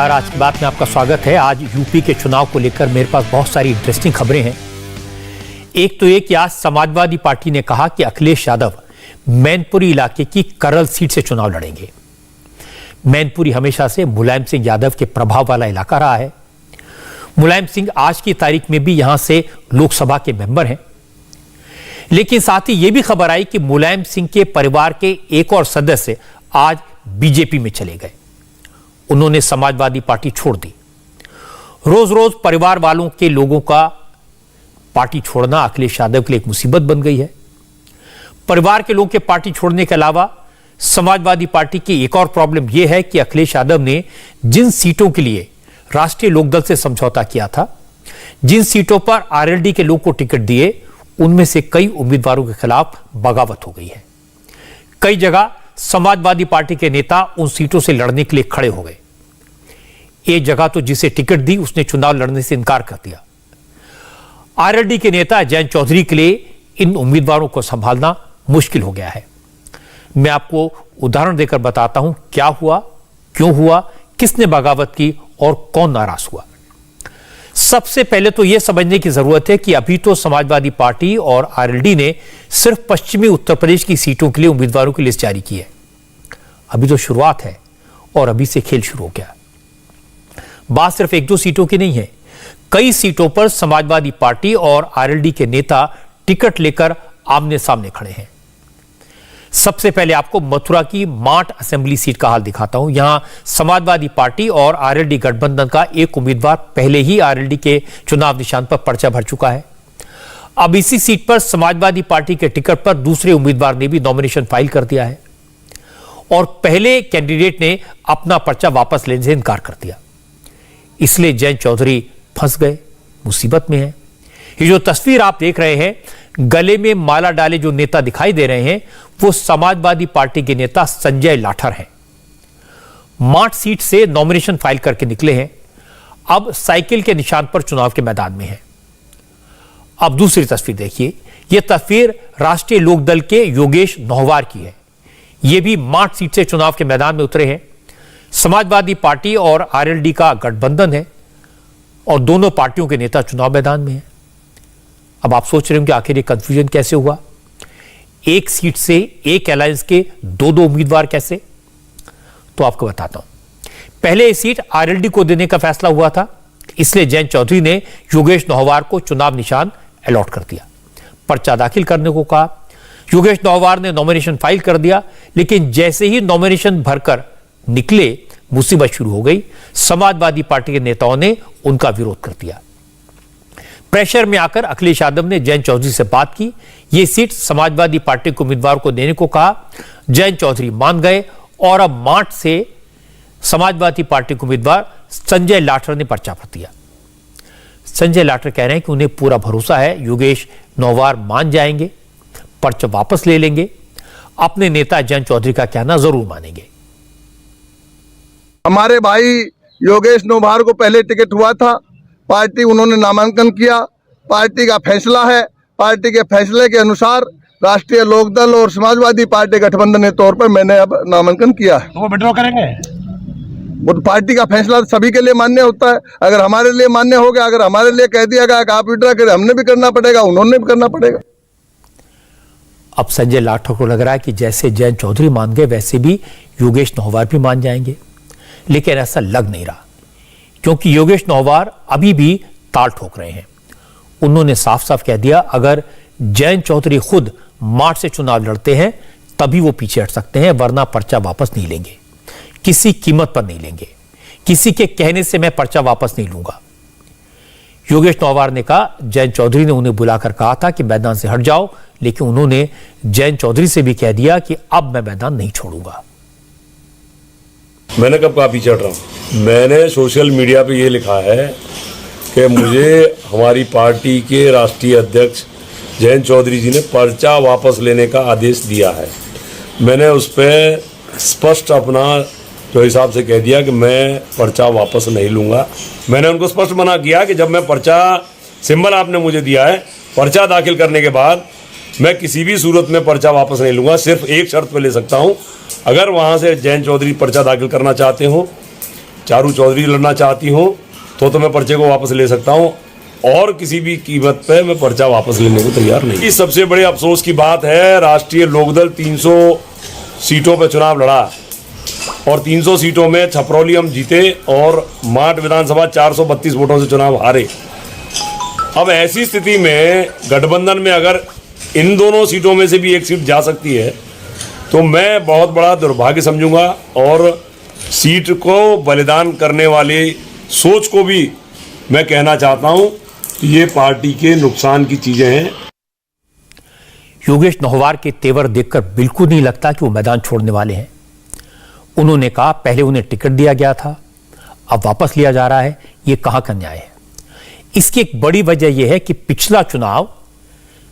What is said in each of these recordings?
नमस्कार। आज की बात में आपका स्वागत है। आज यूपी के चुनाव को लेकर मेरे पास बहुत सारी इंटरेस्टिंग खबरें हैं। एक तो ये कि आज समाजवादी पार्टी ने कहा कि अखिलेश यादव मैनपुरी इलाके की करल सीट से चुनाव लड़ेंगे। मैनपुरी हमेशा से मुलायम सिंह यादव के प्रभाव वाला इलाका रहा है। मुलायम सिंह आज की तारीख में भी यहां से लोकसभा के मेंबर हैं। लेकिन साथ ही यह भी खबर आई कि मुलायम सिंह के परिवार के एक और सदस्य आज बीजेपी में चले गए। उन्होंने समाजवादी पार्टी छोड़ दी। रोज रोज परिवार वालों के लोगों का पार्टी छोड़ना अखिलेश यादव के लिए एक मुसीबत बन गई है। परिवार के लोगों के पार्टी छोड़ने के अलावा समाजवादी पार्टी की एक और प्रॉब्लम यह है कि अखिलेश यादव ने जिन सीटों के लिए राष्ट्रीय लोकदल से समझौता किया था, जिन सीटों पर आरएलडी के लोग को टिकट दिए, उनमें से कई उम्मीदवारों के खिलाफ बगावत हो गई है। कई जगह समाजवादी पार्टी के नेता उन सीटों से लड़ने के लिए खड़े हो गए। एक जगह तो जिसे टिकट दी उसने चुनाव लड़ने से इनकार कर दिया। आरएलडी के नेता जयंत चौधरी के लिए इन उम्मीदवारों को संभालना मुश्किल हो गया है। मैं आपको उदाहरण देकर बताता हूं क्या हुआ, क्यों हुआ, किसने बगावत की और कौन नाराज हुआ। सबसे पहले तो यह समझने की जरूरत है कि अभी तो समाजवादी पार्टी और आरएलडी ने सिर्फ पश्चिमी उत्तर प्रदेश की सीटों के लिए उम्मीदवारों की लिस्ट जारी की है। अभी तो शुरुआत है और अभी से खेल शुरू हो गया। बात सिर्फ एक दो सीटों की नहीं है। कई सीटों पर समाजवादी पार्टी और आरएलडी के नेता टिकट लेकर आमने सामने खड़े हैं। सबसे पहले आपको मथुरा की माट असेंबली सीट का हाल दिखाता हूं। यहां समाजवादी पार्टी और आरएलडी गठबंधन का एक उम्मीदवार पहले ही आरएलडी के चुनाव निशान पर पर्चा भर चुका है। अब इसी सीट पर समाजवादी पार्टी के टिकट पर दूसरे उम्मीदवार ने भी नॉमिनेशन फाइल कर दिया है और पहले कैंडिडेट ने अपना पर्चा वापस लेने से इनकार कर दिया। इसलिए जयंत चौधरी फंस गए, मुसीबत में है। ये जो तस्वीर आप देख रहे हैं, गले में माला डाले जो नेता दिखाई दे रहे हैं, वो समाजवादी पार्टी के नेता संजय लाठर हैं। माट सीट से नॉमिनेशन फाइल करके निकले हैं। अब साइकिल के निशान पर चुनाव के मैदान में हैं। अब दूसरी तस्वीर देखिए। यह तस्वीर राष्ट्रीय लोकदल के योगेश नौहवार की है। यह भी माट सीट से चुनाव के मैदान में उतरे हैं। समाजवादी पार्टी और आरएलडी का गठबंधन है और दोनों पार्टियों के नेता चुनाव मैदान में हैं। अब आप सोच रहे हो कि आखिर ये कंफ्यूजन कैसे हुआ? एक सीट से एक अलायंस के दो दो उम्मीदवार कैसे? तो आपको बताता हूं। पहले ये सीट आरएलडी को देने का फैसला हुआ था, इसलिए जयंत चौधरी ने योगेश नौहवार को चुनाव निशान अलॉट कर दिया। पर्चा दाखिल करने को कहा। योगेश नौहवार ने नॉमिनेशन फाइल कर दिया, लेकिन जैसे ही नॉमिनेशन भरकर निकले, मुसीबत शुरू हो गई। समाजवादी पार्टी के नेताओं ने उनका विरोध कर दिया। प्रेशर में आकर अखिलेश यादव ने जयंत चौधरी से बात की। यह सीट समाजवादी पार्टी के उम्मीदवार को देने को कहा। जयंत चौधरी मान गए और अब माट से समाजवादी पार्टी के उम्मीदवार संजय लाठर ने पर्चा भर दिया। संजय लाठर कह रहे हैं कि उन्हें पूरा भरोसा है योगेश नौहवार मान जाएंगे, पर्चा वापस ले लेंगे, अपने नेता जयंत चौधरी का कहना जरूर मानेंगे। हमारे भाई योगेश नौहवार को पहले टिकट हुआ था, पार्टी उन्होंने नामांकन किया। पार्टी का फैसला है। पार्टी के फैसले के अनुसार राष्ट्रीय लोकदल और समाजवादी पार्टी गठबंधन के तौर पर मैंने अब नामांकन किया है। तो वो विड्रॉ करेंगे? वो पार्टी का फैसला सभी के लिए मान्य होता है। अगर हमारे लिए मान्य हो गया, अगर हमारे लिए कह दिया गया कि आप विड्रॉ करें, हमने भी करना पड़ेगा, उन्होंने भी करना पड़ेगा। अब संजय लाठर को लग रहा है कि जैसे जयंत चौधरी मान गए वैसे भी योगेश नौहवार भी मान जाएंगे, लेकिन ऐसा लग नहीं रहा, क्योंकि योगेश नौहवार अभी भी ताल ठोक रहे हैं। उन्होंने साफ साफ कह दिया, अगर जयंत चौधरी खुद मार्च से चुनाव लड़ते हैं तभी वो पीछे हट सकते हैं, वरना पर्चा वापस नहीं लेंगे, किसी कीमत पर नहीं लेंगे, किसी के कहने से मैं पर्चा वापस नहीं लूंगा। योगेश नौहवार ने कहा, जयंत चौधरी ने उन्हें बुलाकर कहा था कि मैदान से हट जाओ, लेकिन उन्होंने जयंत चौधरी से भी कह दिया कि अब मैं मैदान नहीं छोड़ूंगा। मैंने कब कहा पीछे हट रहा हूं? मैंने सोशल मीडिया पे ये लिखा है कि मुझे हमारी पार्टी के राष्ट्रीय अध्यक्ष जयंत चौधरी जी ने पर्चा वापस लेने का आदेश दिया है। मैंने उस पर स्पष्ट अपना जो हिसाब से कह दिया कि मैं पर्चा वापस नहीं लूँगा। मैंने उनको स्पष्ट मना किया कि जब मैं पर्चा सिंबल आपने मुझे दिया है, पर्चा दाखिल करने के बाद मैं किसी भी सूरत में पर्चा वापस नहीं लूँगा। सिर्फ एक शर्त पे ले सकता हूँ, अगर वहाँ से जयंत चौधरी पर्चा दाखिल करना चाहते हो चारू चौधरी लड़ना चाहती हो तो मैं पर्चे को वापस ले सकता हूं, और किसी भी कीमत पे मैं पर्चा वापस लेने को तैयार नहीं। इस सबसे बड़े अफसोस की बात है, राष्ट्रीय लोकदल 300 सीटों पे चुनाव लड़ा और 300 सीटों में छपरौली हम जीते और माट विधानसभा 432 वोटों से चुनाव हारे। अब ऐसी स्थिति में गठबंधन में अगर इन दोनों सीटों में से भी एक सीट जा सकती है तो मैं बहुत बड़ा दुर्भाग्य समझूंगा, और सीट को बलिदान करने वाली सोच को भी मैं कहना चाहता हूं कि ये पार्टी के नुकसान की चीजें हैं। योगेश नौहवार के तेवर देखकर बिल्कुल नहीं लगता कि वो मैदान छोड़ने वाले हैं। उन्होंने कहा पहले उन्हें टिकट दिया गया था, अब वापस लिया जा रहा है, ये कहां का न्याय है। इसकी एक बड़ी वजह यह है कि पिछला चुनाव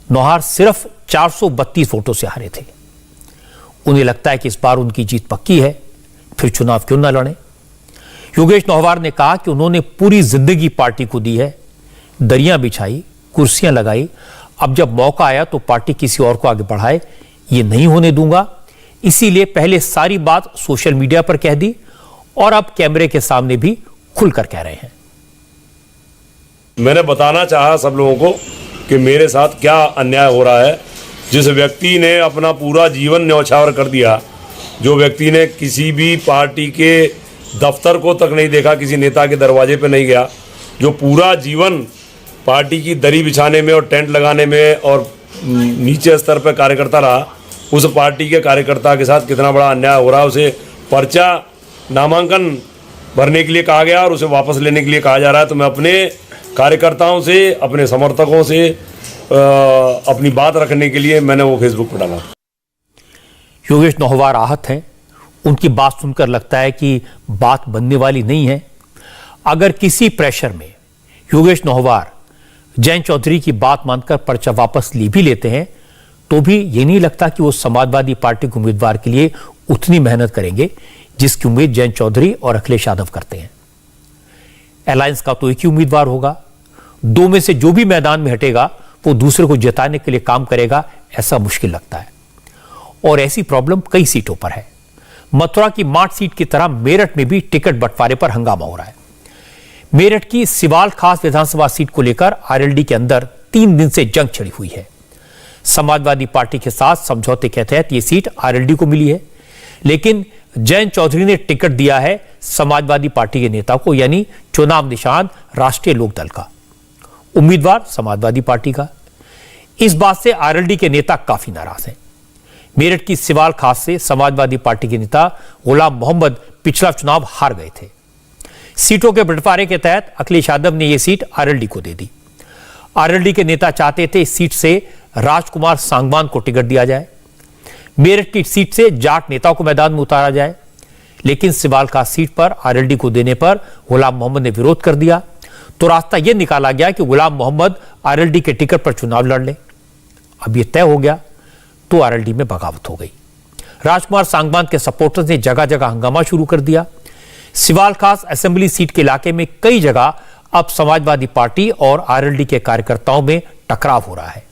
नौहार सिर्फ 432 वोटों से हारे थे। उन्हें लगता है कि इस बार उनकी जीत पक्की है, फिर चुनाव क्यों ना लड़ें। योगेश नौहवार ने कहा कि उन्होंने पूरी जिंदगी पार्टी को दी है, दरियां बिछाई, कुर्सियां लगाई, अब जब मौका आया तो पार्टी किसी और को आगे बढ़ाए, ये नहीं होने दूंगा। इसीलिए पहले सारी बात सोशल मीडिया पर कह दी और अब कैमरे के सामने भी खुलकर कह रहे हैं। मैंने बताना चाहा सब लोगों को कि मेरे साथ क्या अन्याय हो रहा है। जिस व्यक्ति ने अपना पूरा जीवन न्यौछावर कर दिया, जो व्यक्ति ने किसी भी पार्टी के दफ्तर को तक नहीं देखा, किसी नेता के दरवाजे पे नहीं गया, जो पूरा जीवन पार्टी की दरी बिछाने में और टेंट लगाने में और नीचे स्तर पर कार्यकर्ता रहा, उस पार्टी के कार्यकर्ता के साथ कितना बड़ा अन्याय हो रहा है। उसे पर्चा नामांकन भरने के लिए कहा गया और उसे वापस लेने के लिए कहा जा रहा है। तो मैं अपने कार्यकर्ताओं से, अपने समर्थकों से अपनी बात रखने के लिए मैंने वो फेसबुक पर डाला। योगेश नौहवार आहत हैं। उनकी बात सुनकर लगता है कि बात बनने वाली नहीं है। अगर किसी प्रेशर में योगेश नौहवार जयंत चौधरी की बात मानकर पर्चा वापस ले भी लेते हैं तो भी ये नहीं लगता कि वो समाजवादी पार्टी के उम्मीदवार के लिए उतनी मेहनत करेंगे जिसकी उम्मीद जयंत चौधरी और अखिलेश यादव करते हैं। अलायंस का तो एक ही उम्मीदवार होगा, दो में से जो भी मैदान में हटेगा वो दूसरे को जिताने के लिए काम करेगा, ऐसा मुश्किल लगता है। और ऐसी प्रॉब्लम कई सीटों पर है। मथुरा की माट सीट की तरह मेरठ में भी टिकट बंटवारे पर हंगामा हो रहा है। मेरठ की सिवाल खास विधानसभा सीट को लेकर आरएलडी के अंदर 3 दिन से जंग छिड़ी हुई है। समाजवादी पार्टी के साथ समझौते के तहत यह सीट आरएलडी को मिली है, लेकिन जयंत चौधरी ने टिकट दिया है समाजवादी पार्टी के नेता को, यानी चुनाव निशान राष्ट्रीय लोकदल का, उम्मीदवार समाजवादी पार्टी का। इस बात से आरएलडी के नेता काफी नाराज हैं। मेरठ की सिवाल खास से समाजवादी पार्टी के नेता गुलाम मोहम्मद पिछला चुनाव हार गए थे। सीटों के बंटवारे के तहत अखिलेश यादव ने यह सीट आरएलडी को दे दी। आरएलडी के नेता चाहते थे इस सीट से राजकुमार सांगवान को टिकट दिया जाए, मेरठ की सीट से जाट नेताओं को मैदान में उतारा जाए, लेकिन सिवाल खास सीट पर आरएलडी को देने पर गुलाम मोहम्मद ने विरोध कर दिया। तो रास्ता यह निकाला गया कि गुलाम मोहम्मद आरएलडी के टिकट पर चुनाव लड़ ले। अब यह तय हो गया तो आरएलडी में बगावत हो गई। राजकुमार सांगवान के सपोर्टर्स ने जगह जगह हंगामा शुरू कर दिया। सिवाल खास असेंबली सीट के इलाके में कई जगह अब समाजवादी पार्टी और आरएलडी के कार्यकर्ताओं में टकराव हो रहा है।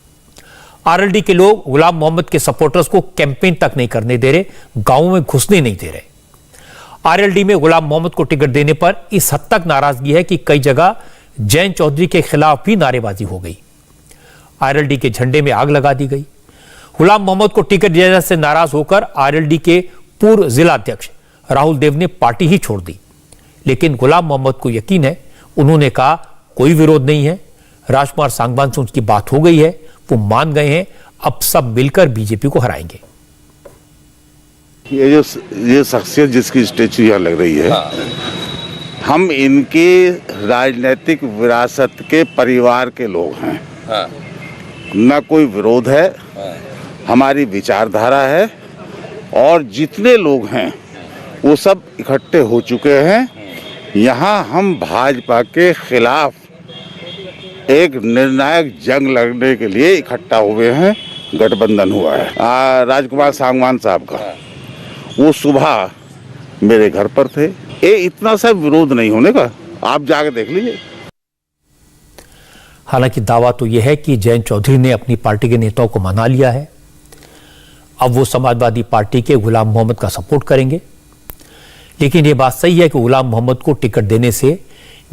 आरएलडी के लोग गुलाम मोहम्मद के सपोर्टर्स को कैंपेन तक नहीं करने दे रहे, गांवों में घुसने नहीं दे रहे। आरएलडी में गुलाम मोहम्मद को टिकट देने पर इस हद तक नाराजगी है कि कई जगह जयंत चौधरी के खिलाफ भी नारेबाजी हो गई। आरएलडी के झंडे में आग लगा दी गई। गुलाम मोहम्मद को टिकट देने से नाराज होकर आरएलडी के पूर्व जिला अध्यक्ष राहुल देव ने पार्टी ही छोड़ दी, लेकिन गुलाम मोहम्मद को यकीन है, उन्होंने कहा कोई विरोध नहीं है, राजकुमार सांगवान से उनकी बात हो गई है, वो मान गए हैं, अब सब मिलकर बीजेपी को हराएंगे। ये शख्सियत जिसकी स्टेचू यहाँ लग रही है, हम इनकी राजनीतिक विरासत के परिवार के लोग हैं। न कोई विरोध है, हमारी विचारधारा है और जितने लोग हैं वो सब इकट्ठे हो चुके हैं। यहाँ हम भाजपा के खिलाफ एक निर्णायक जंग लड़ने के लिए इकट्ठा हुए हैं। गठबंधन हुआ है। राजकुमार सांगवान साहब का वो सुबह मेरे घर पर थे। ये इतना सा विरोध नहीं होने का, आप जाके देख लीजिए। हालांकि दावा तो यह है कि जयंत चौधरी ने अपनी पार्टी के नेताओं को मना लिया है। अब वो समाजवादी पार्टी के गुलाम मोहम्मद का सपोर्ट करेंगे, लेकिन यह बात सही है कि गुलाम मोहम्मद को टिकट देने से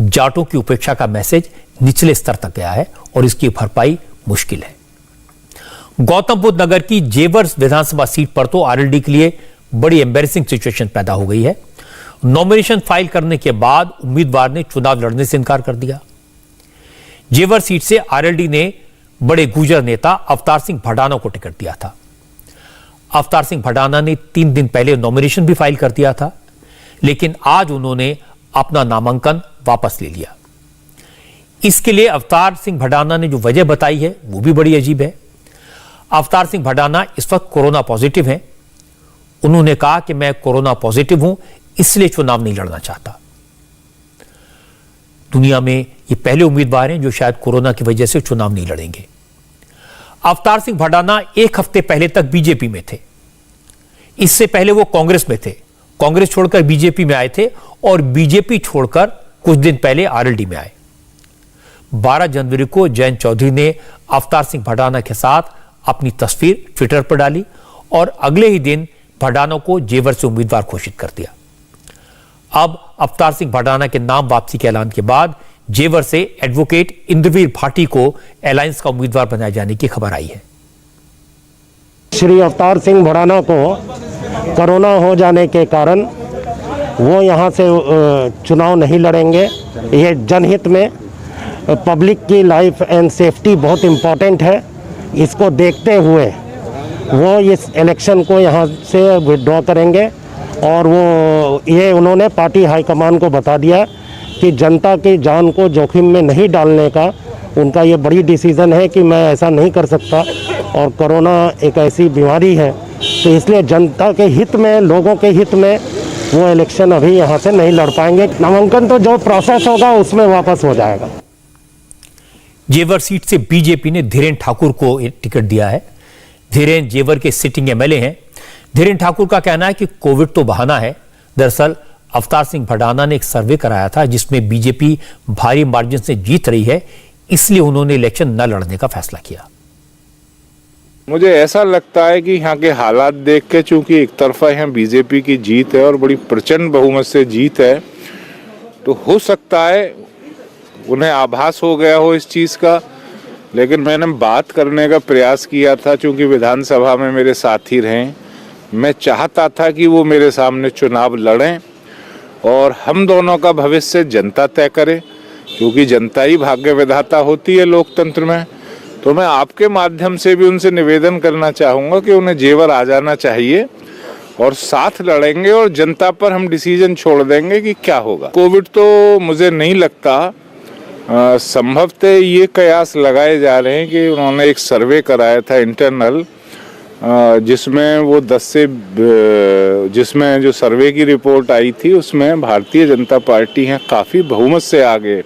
जाटों की उपेक्षा का मैसेज निचले स्तर तक गया है और इसकी भरपाई मुश्किल है। गौतम बुद्ध नगर की जेवर विधानसभा सीट पर तो आरएलडी के लिए बड़ी एम्बैरेसिंग सिचुएशन पैदा हो गई है। नॉमिनेशन फाइल करने के बाद उम्मीदवार ने चुनाव लड़ने से इनकार कर दिया। जेवर सीट से आरएलडी ने बड़े गुर्जर नेता अवतार सिंह भडाना को टिकट दिया था। अवतार सिंह भडाना ने 3 दिन पहले नॉमिनेशन भी फाइल कर दिया था, लेकिन आज उन्होंने अपना नामांकन वापस ले लिया। इसके लिए अवतार सिंह भडाना ने जो वजह बताई है वो भी बड़ी अजीब है। अवतार सिंह भडाना इस वक्त कोरोना पॉजिटिव हैं। उन्होंने कहा कि मैं कोरोना पॉजिटिव हूं, इसलिए चुनाव नहीं लड़ना चाहता। दुनिया में ये पहले उम्मीदवार हैं जो शायद कोरोना की वजह से चुनाव नहीं लड़ेंगे। अवतार सिंह भडाना 1 हफ्ते पहले तक बीजेपी में थे। इससे पहले वो कांग्रेस में थे। कांग्रेस छोड़कर बीजेपी में आए थे और बीजेपी छोड़कर कुछ दिन पहले आरएलडी में आए। 12 जनवरी को जयंत चौधरी ने अवतार सिंह भडाना के साथ अपनी तस्वीर ट्विटर पर डाली और अगले ही दिन भडाना को जेवर से उम्मीदवार घोषित कर दिया। अब अवतार सिंह भडाना के नाम वापसी के ऐलान के बाद जेवर से एडवोकेट इंद्रवीर भाटी को अलायंस का उम्मीदवार बनाए जाने की खबर आई है। श्री अवतार सिंह भडाना को कोरोना हो जाने के कारण वो यहाँ से चुनाव नहीं लड़ेंगे। ये जनहित में पब्लिक की लाइफ एंड सेफ्टी बहुत इम्पोर्टेंट है। इसको देखते हुए वो इस इलेक्शन को यहाँ से विड्रॉ करेंगे और वो ये उन्होंने पार्टी हाईकमान को बता दिया कि जनता की जान को जोखिम में नहीं डालने का उनका ये बड़ी डिसीज़न है कि मैं ऐसा नहीं कर सकता और कोरोना एक ऐसी बीमारी है, तो इसलिए जनता के हित में, लोगों के हित में वो इलेक्शन अभी यहाँ से नहीं लड़ पाएंगे। नामांकन तो जो प्रोसेस होगा उसमें वापस हो जाएगा। जेवर सीट से बीजेपी ने धीरेन ठाकुर को टिकट दिया है। धीरेन जेवर के सिटिंग एमएलए हैं। धीरेन ठाकुर का कहना है कि कोविड तो बहाना है। दरअसल अवतार सिंह भडाना ने एक सर्वे कराया था जिसमें बीजेपी भारी मार्जिन से जीत रही है, इसलिए उन्होंने इलेक्शन न लड़ने का फैसला किया। मुझे ऐसा लगता है कि यहाँ के हालात देख के, चूंकि एक तरफा यहाँ बीजेपी की जीत है और बड़ी प्रचंड बहुमत से जीत है, तो हो सकता है उन्हें आभास हो गया हो इस चीज़ का। लेकिन मैंने बात करने का प्रयास किया था, चूंकि विधानसभा में मेरे साथी रहे, मैं चाहता था कि वो मेरे सामने चुनाव लड़ें और हम दोनों का भविष्य जनता तय करे, क्योंकि जनता ही भाग्य विधाता होती है लोकतंत्र में। तो मैं आपके माध्यम से भी उनसे निवेदन करना चाहूँगा कि उन्हें जेवर आ जाना चाहिए और साथ लड़ेंगे और जनता पर हम डिसीजन छोड़ देंगे कि क्या होगा। कोविड तो मुझे नहीं लगता, संभवतः ये कयास लगाए जा रहे हैं कि उन्होंने एक सर्वे कराया था इंटरनल, जिसमें वो 10 से जिसमें जो सर्वे की रिपोर्ट आई थी उसमें भारतीय जनता पार्टी है काफ़ी बहुमत से आगे।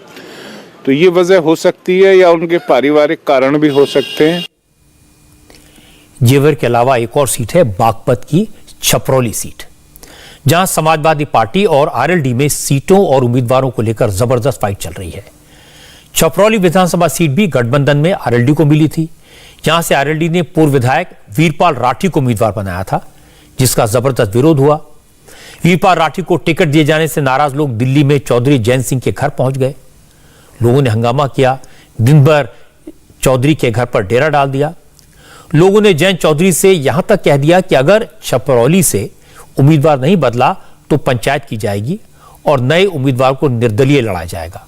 तो ये वजह हो सकती है या उनके पारिवारिक कारण भी हो सकते हैं। जेवर के अलावा एक और सीट है बागपत की छपरौली सीट, जहां समाजवादी पार्टी और आरएलडी में सीटों और उम्मीदवारों को लेकर जबरदस्त फाइट चल रही है। छपरौली विधानसभा सीट भी गठबंधन में आरएलडी को मिली थी। यहां से आरएलडी ने पूर्व विधायक वीरपाल राठी को उम्मीदवार बनाया था, जिसका जबरदस्त विरोध हुआ। वीरपाल राठी को टिकट दिए जाने से नाराज लोग दिल्ली में चौधरी जयंत सिंह के घर पहुंच गए। लोगों ने हंगामा किया, दिन भर चौधरी के घर पर डेरा डाल दिया। लोगों ने जयंत चौधरी से यहां तक कह दिया कि अगर छपरौली से उम्मीदवार नहीं बदला तो पंचायत की जाएगी और नए उम्मीदवार को निर्दलीय लड़ाया जाएगा।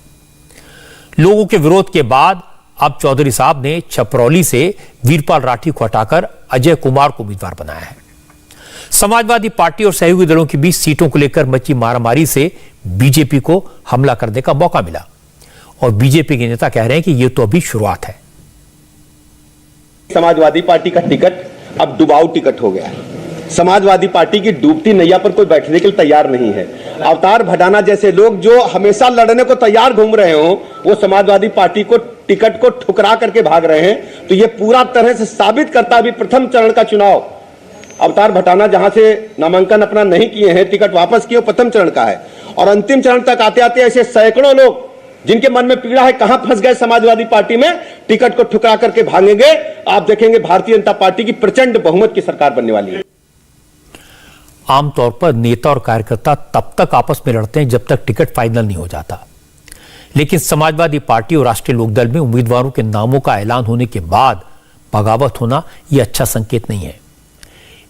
लोगों के विरोध के बाद अब चौधरी साहब ने छपरौली से वीरपाल राठी को हटाकर अजय कुमार को उम्मीदवार बनाया है। समाजवादी पार्टी और सहयोगी दलों के बीच सीटों को लेकर मची मारामारी से बीजेपी को हमला करने का मौका मिला और बीजेपी के नेता कह रहे हैं कि यह तो अभी शुरुआत है। समाजवादी पार्टी का टिकट अब डुबाऊ टिकट हो गया है। समाजवादी पार्टी की डूबती नैया पर कोई बैठने के लिए तैयार नहीं है। अवतार भडाना जैसे लोग जो हमेशा लड़ने को तैयार घूम रहे हो, वो समाजवादी पार्टी को टिकट को ठुकरा करके भाग रहे हैं। तो ये पूरा तरह से साबित करता है अभी प्रथम चरण का चुनाव अवतार भडाना जहां से नामांकन अपना नहीं किए हैं, टिकट वापस किए, प्रथम चरण का है। और अंतिम चरण तक आते आते ऐसे सैकड़ों लोग जिनके मन में पीड़ा है, कहां फंस गए समाजवादी पार्टी में, टिकट को ठुकरा करके भागेंगे। आप देखेंगे भारतीय जनता पार्टी की प्रचंड बहुमत की सरकार बनने वाली है। आमतौर पर नेता और कार्यकर्ता तब तक आपस में लड़ते हैं जब तक टिकट फाइनल नहीं हो जाता, लेकिन समाजवादी पार्टी और राष्ट्रीय लोकदल में उम्मीदवारों के नामों का ऐलान होने के बाद बगावत होना यह अच्छा संकेत नहीं है।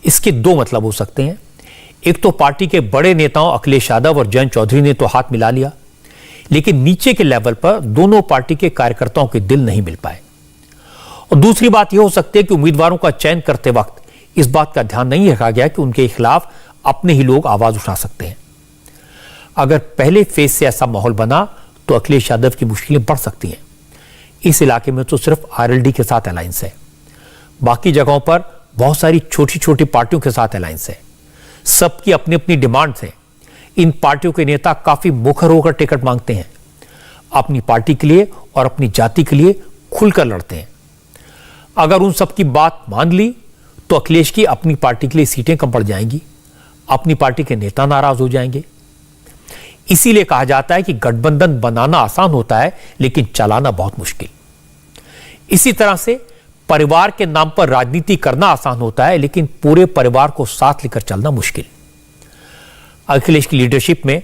इसके दो मतलब हो सकते हैं। एक तो पार्टी के बड़े नेताओं अखिलेश यादव और जयंत चौधरी ने तो हाथ मिला लिया, लेकिन नीचे के लेवल पर दोनों पार्टी के कार्यकर्ताओं के दिल नहीं मिल पाए। और दूसरी बात यह हो सकती है कि उम्मीदवारों का चयन करते वक्त इस बात का ध्यान नहीं रखा गया कि उनके खिलाफ अपने ही लोग आवाज उठा सकते हैं। अगर पहले फेज से ऐसा माहौल बना तो अखिलेश यादव की मुश्किलें बढ़ सकती हैं। इस इलाके में तो सिर्फ आरएलडी के साथ अलायंस है, बाकी जगहों पर बहुत सारी छोटी छोटी पार्टियों के साथ अलायंस है। सबकी अपनी अपनी डिमांड्स हैं। इन पार्टियों के नेता काफी मुखर होकर टिकट मांगते हैं, अपनी पार्टी के लिए और अपनी जाति के लिए खुलकर लड़ते हैं। अगर उन सबकी बात मान ली तो अखिलेश की अपनी पार्टी के लिए सीटें कम पड़ जाएंगी, अपनी पार्टी के नेता नाराज हो जाएंगे। इसीलिए कहा जाता है कि गठबंधन बनाना आसान होता है लेकिन चलाना बहुत मुश्किल। इसी तरह से परिवार के नाम पर राजनीति करना आसान होता है लेकिन पूरे परिवार को साथ लेकर चलना मुश्किल। अखिलेश की लीडरशिप में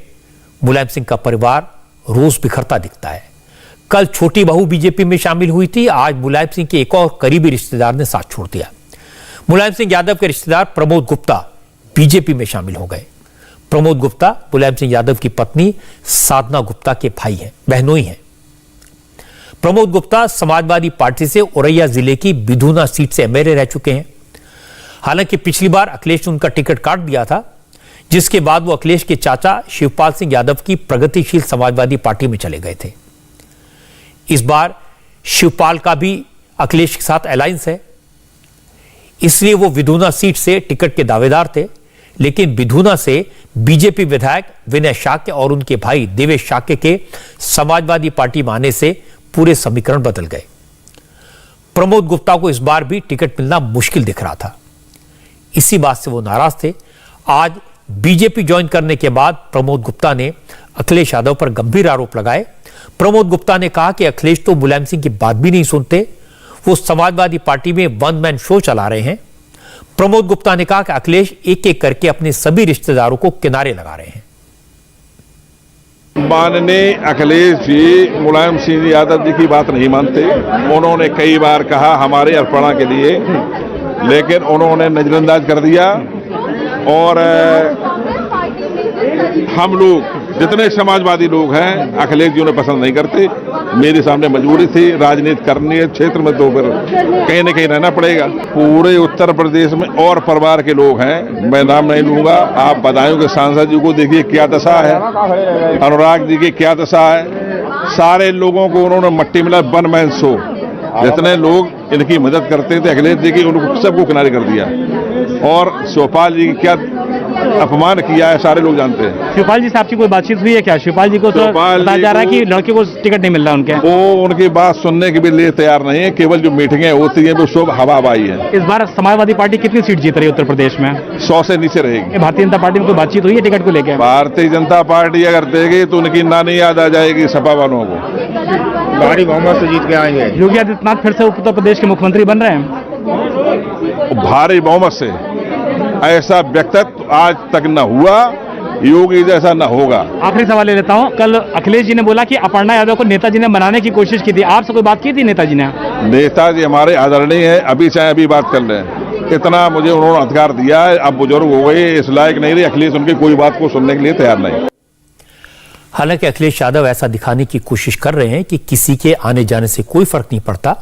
मुलायम सिंह का परिवार रोज बिखरता दिखता है। कल छोटी बहू बीजेपी में शामिल हुई थी, आज मुलायम सिंह के एक और करीबी रिश्तेदार ने साथ छोड़ दिया। मुलायम सिंह यादव के रिश्तेदार प्रमोद गुप्ता बीजेपी में शामिल हो गए। प्रमोद गुप्ता मुलायम सिंह यादव की पत्नी साधना गुप्ता के भाई हैं, बहनोई हैं। प्रमोद गुप्ता समाजवादी पार्टी से औरैया जिले की बिधूना सीट से एमएलए रह चुके हैं। हालांकि पिछली बार अखिलेश ने उनका टिकट काट दिया था, जिसके बाद वो अखिलेश के चाचा शिवपाल सिंह यादव की प्रगतिशील समाजवादी पार्टी में चले गए थे। इस बार शिवपाल का भी अखिलेश के साथ अलायंस है, इसलिए वो बिधूना सीट से टिकट के दावेदार थे। लेकिन बिधूना से बीजेपी विधायक विनय शाक्य और उनके भाई देवेश शाक्य के समाजवादी पार्टी में आने से पूरे समीकरण बदल गए। प्रमोद गुप्ता को इस बार भी टिकट मिलना मुश्किल दिख रहा था। इसी बात से वो नाराज थे। आज बीजेपी ज्वाइन करने के बाद प्रमोद गुप्ता ने अखिलेश यादव पर गंभीर आरोप लगाए। प्रमोद गुप्ता ने कहा कि अखिलेश तो मुलायम सिंह की बात भी नहीं सुनते, वो समाजवादी पार्टी में वन मैन शो चला रहे हैं। प्रमोद गुप्ता ने कहा कि अखिलेश एक एक करके अपने सभी रिश्तेदारों को किनारे लगा रहे हैं। माननीय अखिलेश जी मुलायम सिंह यादव जी की बात नहीं मानते। उन्होंने कई बार कहा हमारे अर्पणा के लिए, लेकिन उन्होंने नजरअंदाज कर दिया। और हम लोग जितने समाजवादी लोग हैं अखिलेश जी उन्हें पसंद नहीं करते। मेरे सामने मजबूरी थी, राजनीति करनी है क्षेत्र में तो फिर कहीं न कहीं रहना पड़ेगा। पूरे उत्तर प्रदेश में और परिवार के लोग हैं, मैं नाम नहीं लूंगा। आप बदायूं के सांसद जी को देखिए क्या दशा है, अनुराग जी की क्या दशा है। सारे लोगों को उन्होंने मट्टी मिला, वन मैन शो। जितने लोग इनकी मदद करते थे अखिलेश जी की, उनको सबको किनारे कर दिया। और शिवपाल जी की क्या अपमान किया है सारे लोग जानते हैं। शिवपाल जी से आपकी कोई बातचीत हुई है क्या? शिवपाल जी को तो बताया जा रहा है कि लड़के को टिकट नहीं मिल रहा उनके। वो उनकी बात सुनने के भी लिए तैयार नहीं है। केवल जो मीटिंगें होती हैं वो सब हवाबाजी है। इस बार समाजवादी पार्टी कितनी सीट जीत रही है उत्तर प्रदेश में? 100 से नीचे रहेगी। भारतीय जनता पार्टी में कोई बातचीत हुई है टिकट को लेकर? भारतीय जनता पार्टी अगर देगी तो उनकी नानी याद आ जाएगी सपा वालों को। भारी बहुमत से जीत के आएंगे। योगी आदित्यनाथ फिर से उत्तर प्रदेश के मुख्यमंत्री बन रहे हैं। भारी बहुमत से ऐसा व्यक्तित्व आज तक न हुआ, योगी जैसा न होगा। आखिरी सवाल ले लेता हूं। कल अखिलेश जी ने बोला कि अपर्णा यादव को नेताजी ने बनाने की कोशिश की थी, आपसे कोई बात की थी नेताजी ने? नेताजी हमारे आदरणीय हैं, अभी चाहे अभी बात कर लें। इतना मुझे उन्होंने अधिकार दिया है, अब बुजुर्ग हो गए, इस लायक नहीं रहे। अखिलेश उनकी कोई बात को सुनने के लिए तैयार नहीं। हालांकि अखिलेश यादव ऐसा दिखाने की कोशिश कर रहे हैं कि किसी के आने जाने से कोई फर्क नहीं पड़ता।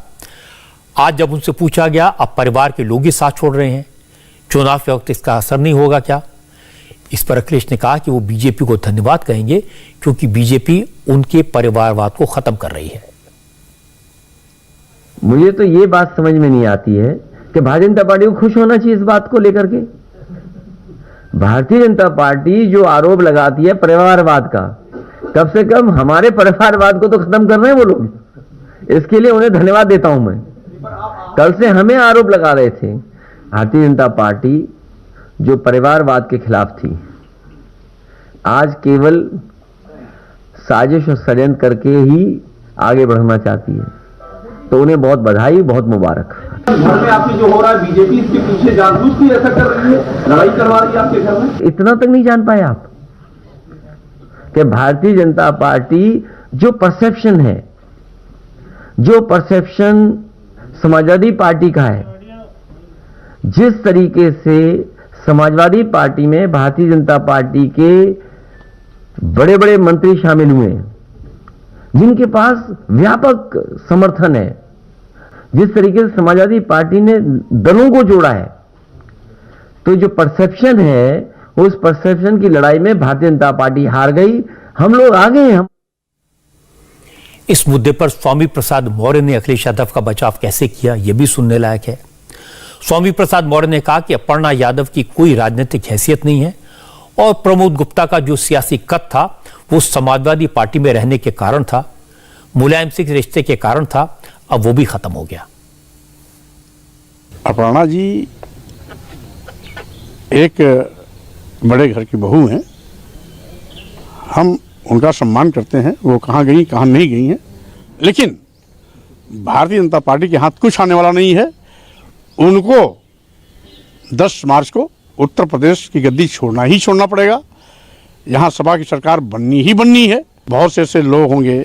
आज जब उनसे पूछा गया अब परिवार के लोग ही साथ छोड़ रहे हैं, चुनाव के वक्त इसका असर नहीं होगा क्या? इस पर अखिलेश ने कहा कि वो बीजेपी को धन्यवाद कहेंगे क्योंकि बीजेपी उनके परिवारवाद को खत्म कर रही है। मुझे तो ये बात समझ में नहीं आती है कि भारतीय जनता पार्टी को खुश होना चाहिए इस बात को लेकर के। भारतीय जनता पार्टी जो आरोप लगाती है परिवारवाद का, कम से कम हमारे परिवारवाद को तो खत्म कर रहे हैं वो लोग। इसके लिए उन्हें धन्यवाद देता हूं मैं। कल से हमें आरोप लगा रहे थे भारतीय जनता पार्टी जो परिवारवाद के खिलाफ थी, आज केवल साजिश और षड्यंत्र करके ही आगे बढ़ना चाहती है। तो उन्हें बहुत बधाई, बहुत मुबारक। घर में आपकी जो हो रहा है, बीजेपी इसके पीछे जानबूझ के ऐसा कर रही है, लड़ाई करवा रही है आपके घर में? इतना तक नहीं जान पाए आप कि भारतीय जनता पार्टी जो परसेप्शन समाजवादी पार्टी का है, जिस तरीके से समाजवादी पार्टी में भारतीय जनता पार्टी के बड़े बड़े मंत्री शामिल हुए हैं, जिनके पास व्यापक समर्थन है, जिस तरीके से समाजवादी पार्टी ने दलों को जोड़ा है, तो जो परसेप्शन है, उस परसेप्शन की लड़ाई में भारतीय जनता पार्टी हार गई, हम लोग आ गए हैं। इस मुद्दे पर स्वामी प्रसाद मौर्य ने अखिलेश यादव का बचाव कैसे किया, यह भी सुनने लायक है। स्वामी प्रसाद मौर्य ने कहा कि अपर्णा यादव की कोई राजनीतिक हैसियत नहीं है और प्रमोद गुप्ता का जो सियासी कद था वो समाजवादी पार्टी में रहने के कारण था, मुलायम सिंह के रिश्ते के कारण था, अब वो भी खत्म हो गया। अपर्णा जी एक बड़े घर की बहू हैं, हम उनका सम्मान करते हैं, वो कहाँ गई कहाँ नहीं गई हैं, लेकिन भारतीय जनता पार्टी के हाथ कुछ आने वाला नहीं है। उनको 10 मार्च को उत्तर प्रदेश की गद्दी छोड़ना ही छोड़ना पड़ेगा। यहाँ सपा की सरकार बननी ही बननी है। बहुत से ऐसे लोग होंगे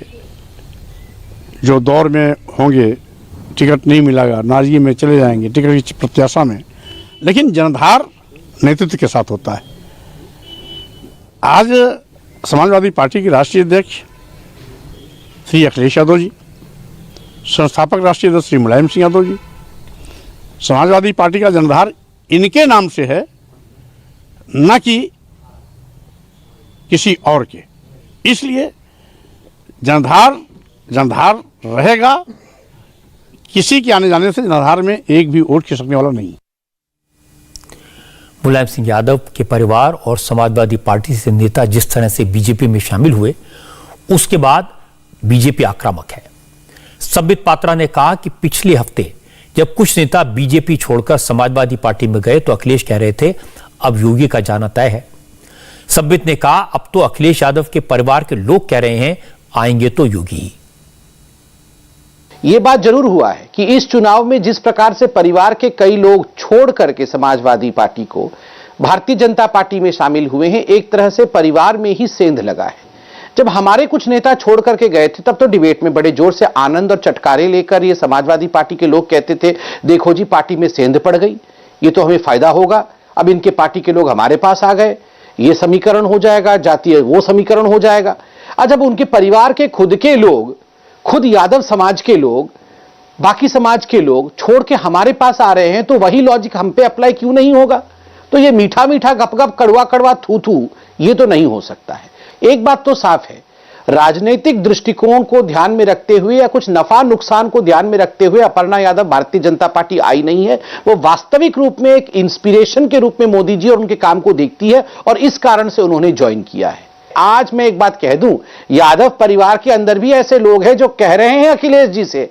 जो दौर में होंगे, टिकट नहीं मिलेगा, नाजिए में चले जाएंगे टिकट की प्रत्याशा में, लेकिन जनधार नेतृत्व के साथ होता है। आज समाजवादी पार्टी के राष्ट्रीय अध्यक्ष श्री अखिलेश यादव जी, संस्थापक राष्ट्रीय अध्यक्ष श्री मुलायम सिंह यादव जी, समाजवादी पार्टी का जनधार इनके नाम से है, न कि किसी और के। इसलिए जनधार रहेगा, किसी के आने जाने से जनधार में एक भी वोट खिसकने वाला नहीं। मुलायम सिंह यादव के परिवार और समाजवादी पार्टी से नेता जिस तरह से बीजेपी में शामिल हुए, उसके बाद बीजेपी आक्रामक है। संबित पात्रा ने कहा कि पिछले हफ्ते जब कुछ नेता बीजेपी छोड़कर समाजवादी पार्टी में गए तो अखिलेश कह रहे थे अब योगी का जाना तय है। संबित ने कहा अब तो अखिलेश यादव के परिवार के लोग कह रहे हैं आएंगे तो योगी। ये बात जरूर हुआ है कि इस चुनाव में जिस प्रकार से परिवार के कई लोग छोड़ करके समाजवादी पार्टी को भारतीय जनता पार्टी में शामिल हुए हैं, एक तरह से परिवार में ही सेंध लगा है। जब हमारे कुछ नेता छोड़ करके गए थे तब तो डिबेट में बड़े जोर से आनंद और चटकारे लेकर ये समाजवादी पार्टी के लोग कहते थे देखो जी पार्टी में सेंध पड़ गई, ये तो हमें फायदा होगा, अब इनके पार्टी के लोग हमारे पास आ गए, ये समीकरण हो जाएगा, जातीय वो समीकरण हो जाएगा। आज जब उनके परिवार के खुद के लोग, खुद यादव समाज के लोग, बाकी समाज के लोग छोड़ के हमारे पास आ रहे हैं तो वही लॉजिक हम पे अप्लाई क्यों नहीं होगा? तो ये मीठा मीठा गप गप कड़वा कड़वा थू थू ये तो नहीं हो सकता है। एक बात तो साफ है, राजनीतिक दृष्टिकोण को ध्यान में रखते हुए या कुछ नफा नुकसान को ध्यान में रखते हुए अपर्णा यादव भारतीय जनता पार्टी आई नहीं है। वो वास्तविक रूप में एक इंस्पिरेशन के रूप में मोदी जी और उनके काम को देखती है और इस कारण से उन्होंने ज्वाइन किया है। आज मैं एक बात कह दूं, यादव परिवार के अंदर भी ऐसे लोग हैं जो कह रहे हैं अखिलेश जी से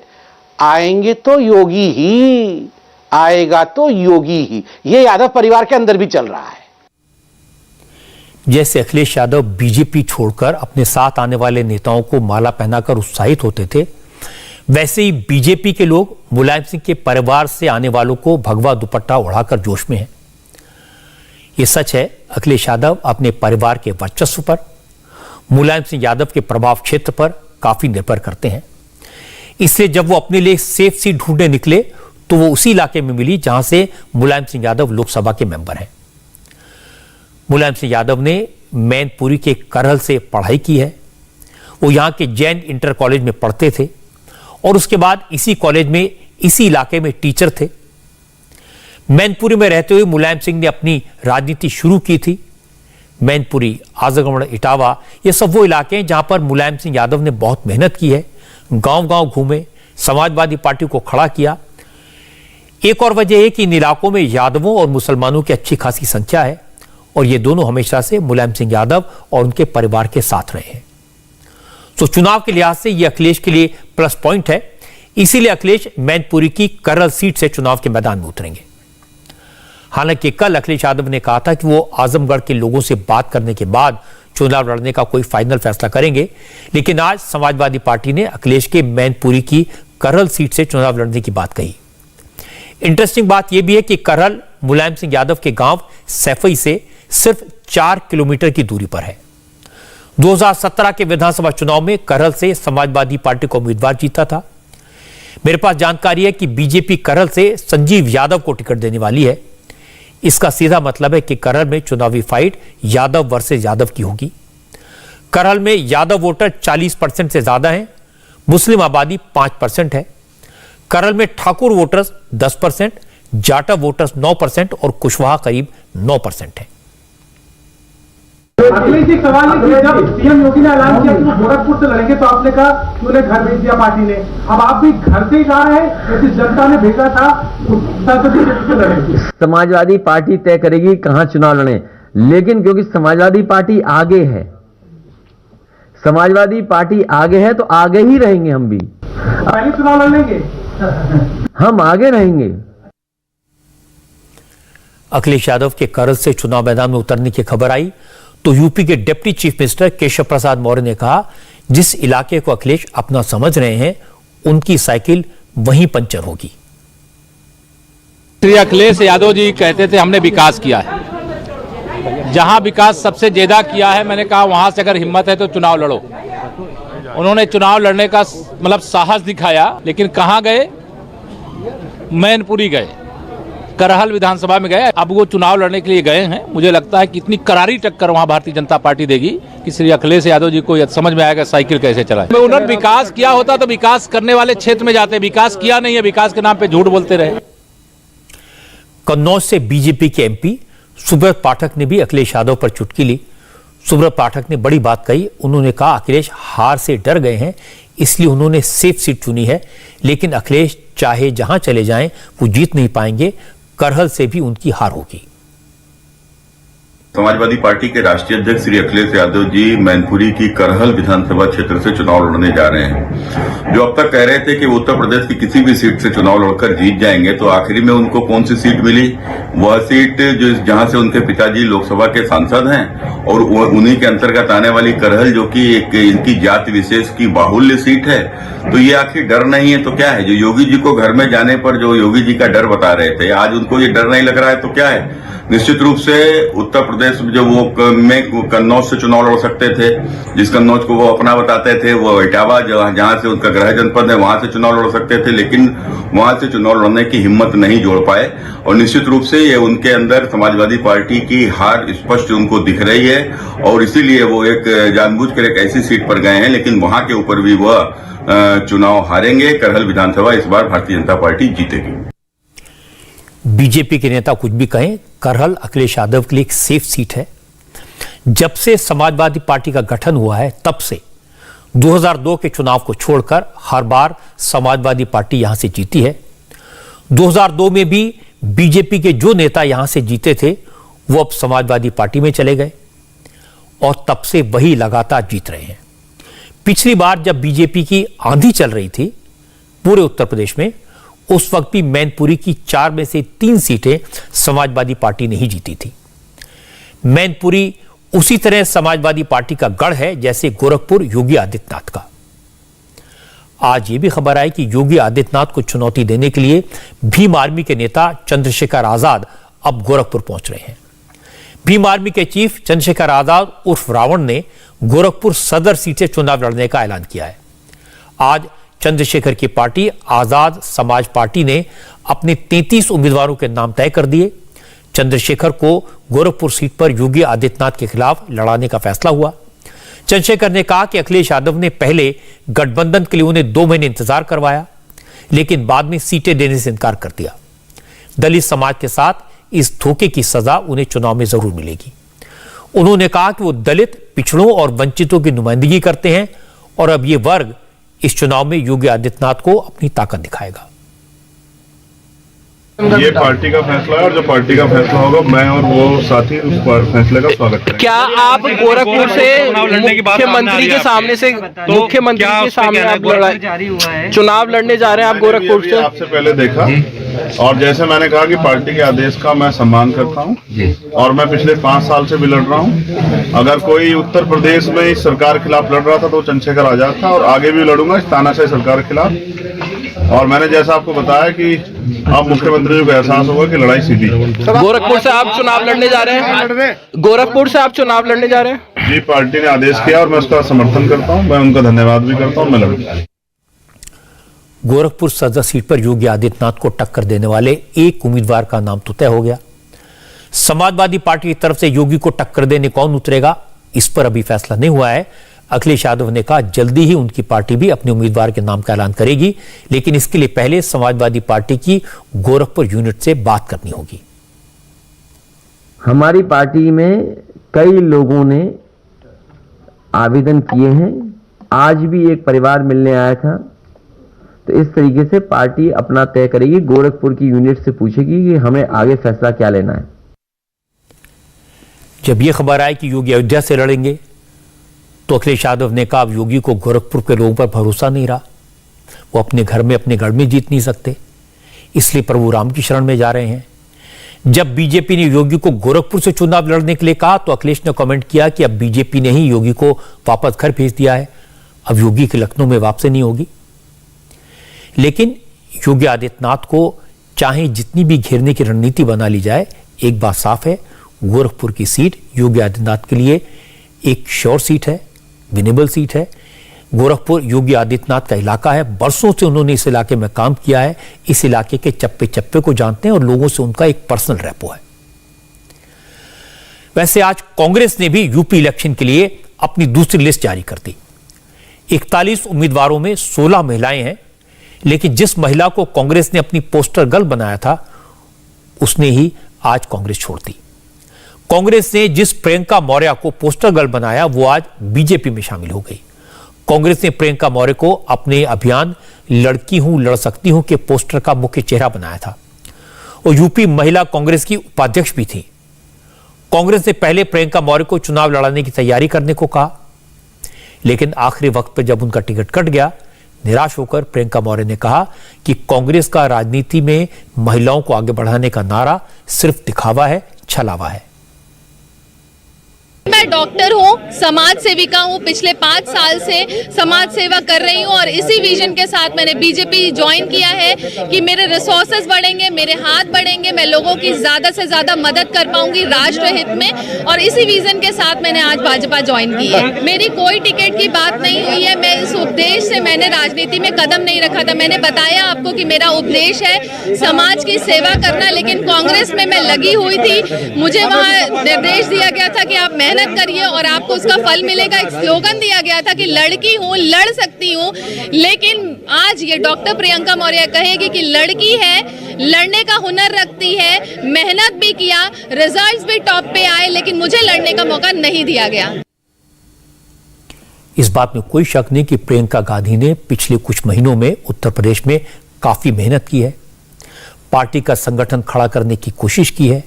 आएंगे तो योगी ही आएगा, तो योगी ही। ये यादव परिवार के अंदर भी चल रहा है। जैसे अखिलेश यादव बीजेपी छोड़कर अपने साथ आने वाले नेताओं को माला पहनाकर उत्साहित होते थे, वैसे ही बीजेपी के लोग मुलायम सिंह के परिवार से आने वालों को भगवा दुपट्टा उड़ाकर जोश में हैं। यह सच है, अखिलेश यादव अपने परिवार के वर्चस्व पर, मुलायम सिंह यादव के प्रभाव क्षेत्र पर काफी निर्भर करते हैं। इसलिए जब वो अपने लिए सेफ सीट ढूंढने निकले तो वो उसी इलाके में मिली जहां से मुलायम सिंह यादव लोकसभा के मेंबर हैं। मुलायम सिंह यादव ने मैनपुरी के करहल से पढ़ाई की है। वो यहां के जैन इंटर कॉलेज में पढ़ते थे और उसके बाद इसी कॉलेज में इसी इलाके में टीचर थे। मैनपुरी में रहते हुए मुलायम सिंह ने अपनी राजनीति शुरू की थी। मैनपुरी, आजमगढ़, इटावा, ये सब वो इलाके हैं जहां पर मुलायम सिंह यादव ने बहुत मेहनत की है। गांव-गांव घूमे, समाजवादी पार्टी को खड़ा किया। एक और वजह है कि इन इलाकों में यादवों और मुसलमानों की अच्छी खासी संख्या है और ये दोनों हमेशा से मुलायम सिंह यादव और उनके परिवार के साथ रहे हैं। तो चुनाव के लिहाज से ये अखिलेश के लिए प्लस पॉइंट है। इसीलिए अखिलेश मैनपुरी की करहल सीट से चुनाव के मैदान में उतरेंगे। हालांकि कल अखिलेश यादव ने कहा था कि वो आजमगढ़ के लोगों से बात करने के बाद चुनाव लड़ने का कोई फाइनल फैसला करेंगे, लेकिन आज समाजवादी पार्टी ने अखिलेश के मैनपुरी की करहल सीट से चुनाव लड़ने की बात कही। इंटरेस्टिंग बात यह भी है कि करहल मुलायम सिंह यादव के गांव सैफई से सिर्फ 4 किलोमीटर की दूरी पर है। 2017 के विधानसभा चुनाव में करहल से समाजवादी पार्टी का उम्मीदवार जीता था। मेरे पास जानकारी है कि बीजेपी करहल से संजीव यादव को टिकट देने वाली है। इसका सीधा मतलब है कि करहल में चुनावी फाइट यादव वर्सेस यादव की होगी। करहल में यादव वोटर 40% से ज्यादा हैं, मुस्लिम आबादी 5% है। करहल में ठाकुर वोटर्स 10%, जाटव वोटर्स 9% और कुशवाहा करीब 9% है। अखिलेश जी, सवाल ये जब सीएम योगी ने ऐलान किया कि वो गोरखपुर से लड़ेंगे तो आपने कहा कि उन्हें घर भेज दिया पार्टी ने। अब आप भी घर से ही जा रहे हैं, जिस जनता ने भेजा था संसदीय क्षेत्र से लड़ेंगे। समाजवादी पार्टी तय करेगी कहां चुनाव लड़े, लेकिन क्योंकि समाजवादी पार्टी आगे है, समाजवादी पार्टी आगे है तो आगे ही रहेंगे। हम भी पहले चुनाव लड़ लेंगे, हम आगे रहेंगे। अखिलेश यादव के करहल से चुनाव मैदान में उतरने की खबर आई तो यूपी के deputy chief minister Keshav Prasad Maurya ने कहा, जिस इलाके को अखिलेश अपना समझ रहे हैं उनकी साइकिल वहीं पंचर होगी। श्री अखिलेश यादव जी कहते थे हमने विकास किया है, जहां विकास सबसे ज्यादा किया है, मैंने कहा वहां से अगर हिम्मत है तो चुनाव लड़ो। उन्होंने चुनाव लड़ने का मतलब साहस दिखाया, लेकिन कहां गए? मैनपुरी गए, करहल विधानसभा में गए। अब वो चुनाव लड़ने के लिए गए हैं। मुझे लगता है कि इतनी करारी टक्कर वहां भारतीय जनता पार्टी देगी कि श्री अखिलेश यादव जी को समझ में आएगा साइकिल कैसे चलाए। उन्होंने विकास किया होता तो विकास करने वाले क्षेत्र में जाते, विकास किया नहीं है, विकास के नाम पे झूठ बोलते रहे। कन्नौज से बीजेपी के एमपी सुब्रत पाठक ने भी अखिलेश यादव पर चुटकी ली। सुब्रत पाठक ने बड़ी बात कही। उन्होंने कहा अखिलेश हार से डर गए हैं, इसलिए उन्होंने सेफ सीट चुनी है, लेकिन अखिलेश चाहे जहां चले जाएं वो जीत नहीं पाएंगे। करहल से भी उनकी हार होगी। समाजवादी पार्टी के राष्ट्रीय अध्यक्ष श्री अखिलेश यादव जी मैनपुरी की करहल विधानसभा क्षेत्र से चुनाव लड़ने जा रहे हैं। जो अब तक कह रहे थे कि वो उत्तर प्रदेश की किसी भी सीट से चुनाव लड़कर जीत जाएंगे, तो आखिरी में उनको कौन सी सीट मिली? वह सीट जो जहां से उनके पिताजी लोकसभा के सांसद हैं और उन्हीं के अंतर्गत आने वाली करहल, जो कि एक इनकी जाति विशेष की बाहुल्य सीट है। तो ये आखिर डर नहीं है तो क्या है? जो योगी जी को घर में जाने पर जो योगी जी का डर बता रहे थे, आज उनको ये डर नहीं लग रहा है तो क्या है? निश्चित रूप से उत्तर प्रदेश में जो वो कन्नौज से चुनाव लड़ सकते थे, जिस कन्नौज को वो अपना बताते थे, वो इटावा जहां से उनका गृह जनपद है, वहां से चुनाव लड़ सकते थे, लेकिन वहां से चुनाव लड़ने की हिम्मत नहीं जोड़ पाए। और निश्चित रूप से ये उनके अंदर समाजवादी पार्टी की हार स्पष्ट उनको दिख रही है और इसीलिए वो एक जानबूझकर एक ऐसी सीट पर गए हैं, लेकिन वहां के ऊपर भी वह चुनाव हारेंगे। करहल विधानसभा इस बार भारतीय जनता पार्टी जीतेगी। बीजेपी के नेता कुछ भी कहें, करहल अखिलेश यादव के लिए एक सेफ सीट है। जब से समाजवादी पार्टी का गठन हुआ है तब से 2002 के चुनाव को छोड़कर हर बार समाजवादी पार्टी यहां से जीती है। 2002 में भी बीजेपी के जो नेता यहां से जीते थे वो अब समाजवादी पार्टी में चले गए और तब से वही लगातार जीत रहे हैं। पिछली बार जब बीजेपी की आंधी चल रही थी पूरे उत्तर प्रदेश में, उस वक्त भी मैनपुरी की 4 में से 3 सीटें समाजवादी पार्टी ने ही जीती थी। मैनपुरी उसी तरह समाजवादी पार्टी का गढ़ है जैसे गोरखपुर योगी आदित्यनाथ का। आज यह भी खबर आई कि योगी आदित्यनाथ को चुनौती देने के लिए भीम आर्मी के नेता चंद्रशेखर आजाद अब गोरखपुर पहुंच रहे हैं। भीम आर्मी के चीफ चंद्रशेखर आजाद उर्फ रावण ने गोरखपुर सदर सीट से चुनाव लड़ने का ऐलान किया है। आज चंद्रशेखर की पार्टी आजाद समाज पार्टी ने अपने 33 उम्मीदवारों के नाम तय कर दिए। चंद्रशेखर को गोरखपुर सीट पर योगी आदित्यनाथ के खिलाफ लड़ाने का फैसला हुआ। चंद्रशेखर ने कहा कि अखिलेश यादव ने पहले गठबंधन के लिए उन्हें 2 महीने इंतजार करवाया, लेकिन बाद में सीटें देने से इनकार कर दिया। दलित समाज के साथ इस धोखे की सजा उन्हें चुनाव में जरूर मिलेगी। उन्होंने कहा कि वो दलित, पिछड़ों और वंचितों की नुमाइंदगी करते हैं और अब ये वर्ग इस चुनाव में योगी आदित्यनाथ को अपनी ताकत दिखाएगा। ये पार्टी का फैसला है और जो पार्टी का फैसला होगा मैं और वो साथी उस फैसले का स्वागत करेंगे। क्या आप गोरखपुर से मुख्यमंत्री के सामने से मुख्यमंत्री के सामने आप चुनाव लड़ने जा रहे हैं? आप गोरखपुर से आपसे पहले देखा और जैसे मैंने कहा कि पार्टी के आदेश का मैं सम्मान करता हूं और मैं पिछले 5 साल से भी लड़ रहा हूं। अगर कोई उत्तर प्रदेश में इस सरकार के खिलाफ लड़ रहा था तो चंद्रशेखर आजाद था और आगे भी लड़ूंगा इस तानाशाही सरकार के खिलाफ। और मैंने जैसा आपको बताया कि अब मुख्यमंत्री को एहसास होगा कि लड़ाई सीधी। गोरखपुर से आप चुनाव लड़ने जा रहे हैं? गोरखपुर से आप चुनाव लड़ने जा रहे हैं? जी, पार्टी ने आदेश किया और मैं उसका समर्थन करता हूं। मैं उनका धन्यवाद भी करता हूं। मैं लड़ूंगा। गोरखपुर सदर सीट पर योगी आदित्यनाथ को टक्कर देने वाले एक उम्मीदवार का नाम तो तय हो गया। समाजवादी पार्टी की तरफ से योगी को टक्कर देने कौन उतरेगा, इस पर अभी फैसला नहीं हुआ है। अखिलेश यादव ने कहा जल्दी ही उनकी पार्टी भी अपने उम्मीदवार के नाम का ऐलान करेगी, लेकिन इसके लिए पहले समाजवादी पार्टी की गोरखपुर यूनिट से बात करनी होगी। हमारी पार्टी में कई लोगों ने आवेदन किए हैं। आज भी एक परिवार मिलने आया था। तो इस तरीके से पार्टी अपना तय करेगी। गोरखपुर की यूनिट से पूछेगी कि हमें आगे फैसला क्या लेना है। जब यह खबर आई कि योगी अयोध्या से लड़ेंगे तो अखिलेश यादव ने कहा अब योगी को गोरखपुर के लोगों पर भरोसा नहीं रहा। वो अपने घर में अपने गढ़ में जीत नहीं सकते, इसलिए प्रभु राम की शरण में जा रहे हैं। जब बीजेपी ने योगी को गोरखपुर से चुनाव लड़ने के लिए कहा तो अखिलेश ने कमेंट किया कि अब बीजेपी ने ही योगी को वापस घर भेज दिया है, अब योगी की लखनऊ में वापसी नहीं होगी। लेकिन योगी आदित्यनाथ को चाहे जितनी भी घेरने की रणनीति बना ली जाए, एक बात साफ है, गोरखपुर की सीट योगी आदित्यनाथ के लिए एक श्योर सीट है, विनेबल सीट है। गोरखपुर योगी आदित्यनाथ का इलाका है। बरसों से उन्होंने इस इलाके में काम किया है, इस इलाके के चप्पे चप्पे को जानते हैं और लोगों से उनका एक पर्सनल रैपो है। वैसे आज कांग्रेस ने भी यूपी इलेक्शन के लिए अपनी दूसरी लिस्ट जारी कर दी। 41 उम्मीदवारों में 16 महिलाएं हैं, लेकिन जिस महिला को कांग्रेस ने अपनी पोस्टर गर्ल बनाया था उसने ही आज कांग्रेस छोड़ दी। कांग्रेस ने जिस प्रियंका मौर्य को पोस्टर गर्ल बनाया वो आज बीजेपी में शामिल हो गई। कांग्रेस ने प्रियंका मौर्य को अपने अभियान लड़की हूं लड़ सकती हूं के पोस्टर का मुख्य चेहरा बनाया था और यूपी महिला कांग्रेस की उपाध्यक्ष भी थी। कांग्रेस ने पहले प्रियंका मौर्य को चुनाव लड़ाने की तैयारी करने को कहा, लेकिन आखिरी वक्त पर जब उनका टिकट कट गया, निराश होकर प्रियंका मौर्य ने कहा कि कांग्रेस का राजनीति में महिलाओं को आगे बढ़ाने का नारा सिर्फ दिखावा है, छलावा है। मैं डॉक्टर हूँ, समाज सेविका हूँ, पिछले 5 साल से समाज सेवा कर रही हूँ और इसी विजन के साथ मैंने बीजेपी ज्वाइन किया है कि मेरे रिसोर्सेज बढ़ेंगे, मेरे हाथ बढ़ेंगे, मैं लोगों की ज़्यादा से ज़्यादा मदद कर पाऊंगी राष्ट्र हित में, और इसी विजन के साथ मैंने आज भाजपा ज्वाइन की है। मेरी कोई टिकट की बात नहीं हुई है। मैं इस उपदेश से मैंने राजनीति में कदम नहीं रखा था। मैंने बताया आपको कि मेरा उपदेश है समाज की सेवा करना, लेकिन कांग्रेस में मैं लगी हुई थी। मुझे वहाँ निर्देश दिया गया था कि आप मेहनत करिए और आपको उसका फल मिलेगा। एक स्लोगन दिया गया था कि लड़की हूँ, लड़ सकती हूँ, लेकिन आज ये डॉक्टर प्रियंका मौर्य कहेगी कि लड़की है, लड़ने का हुनर रखती है, मेहनत भी किया, रिजल्ट्स भी टॉप पे आए, लेकिन मुझे लड़ने का मौका नहीं दिया गया। इस बात में कोई शक नहीं कि प्रियंका गांधी ने पिछले कुछ महीनों में उत्तर प्रदेश में काफी मेहनत की है, पार्टी का संगठन खड़ा करने की कोशिश की है,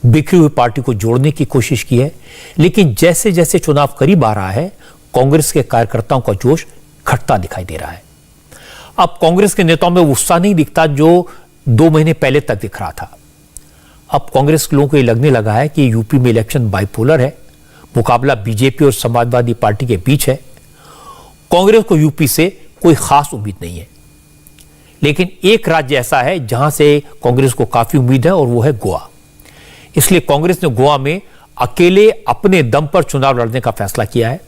बिखरी हुई पार्टी को जोड़ने की कोशिश की है, लेकिन जैसे जैसे चुनाव करीब आ रहा है कांग्रेस के कार्यकर्ताओं का जोश घटता दिखाई दे रहा है। अब कांग्रेस के नेताओं में उत्साह नहीं दिखता जो 2 महीने पहले तक दिख रहा था। अब कांग्रेस के लोगों को ये लगने लगा है कि यूपी में इलेक्शन बाइपोलर है, मुकाबला बीजेपी और समाजवादी पार्टी के बीच है। कांग्रेस को यूपी से कोई खास उम्मीद नहीं है, लेकिन एक राज्य ऐसा है जहां से कांग्रेस को काफी उम्मीद है और वो है गोवा। इसलिए कांग्रेस ने गोवा में अकेले अपने दम पर चुनाव लड़ने का फैसला किया है।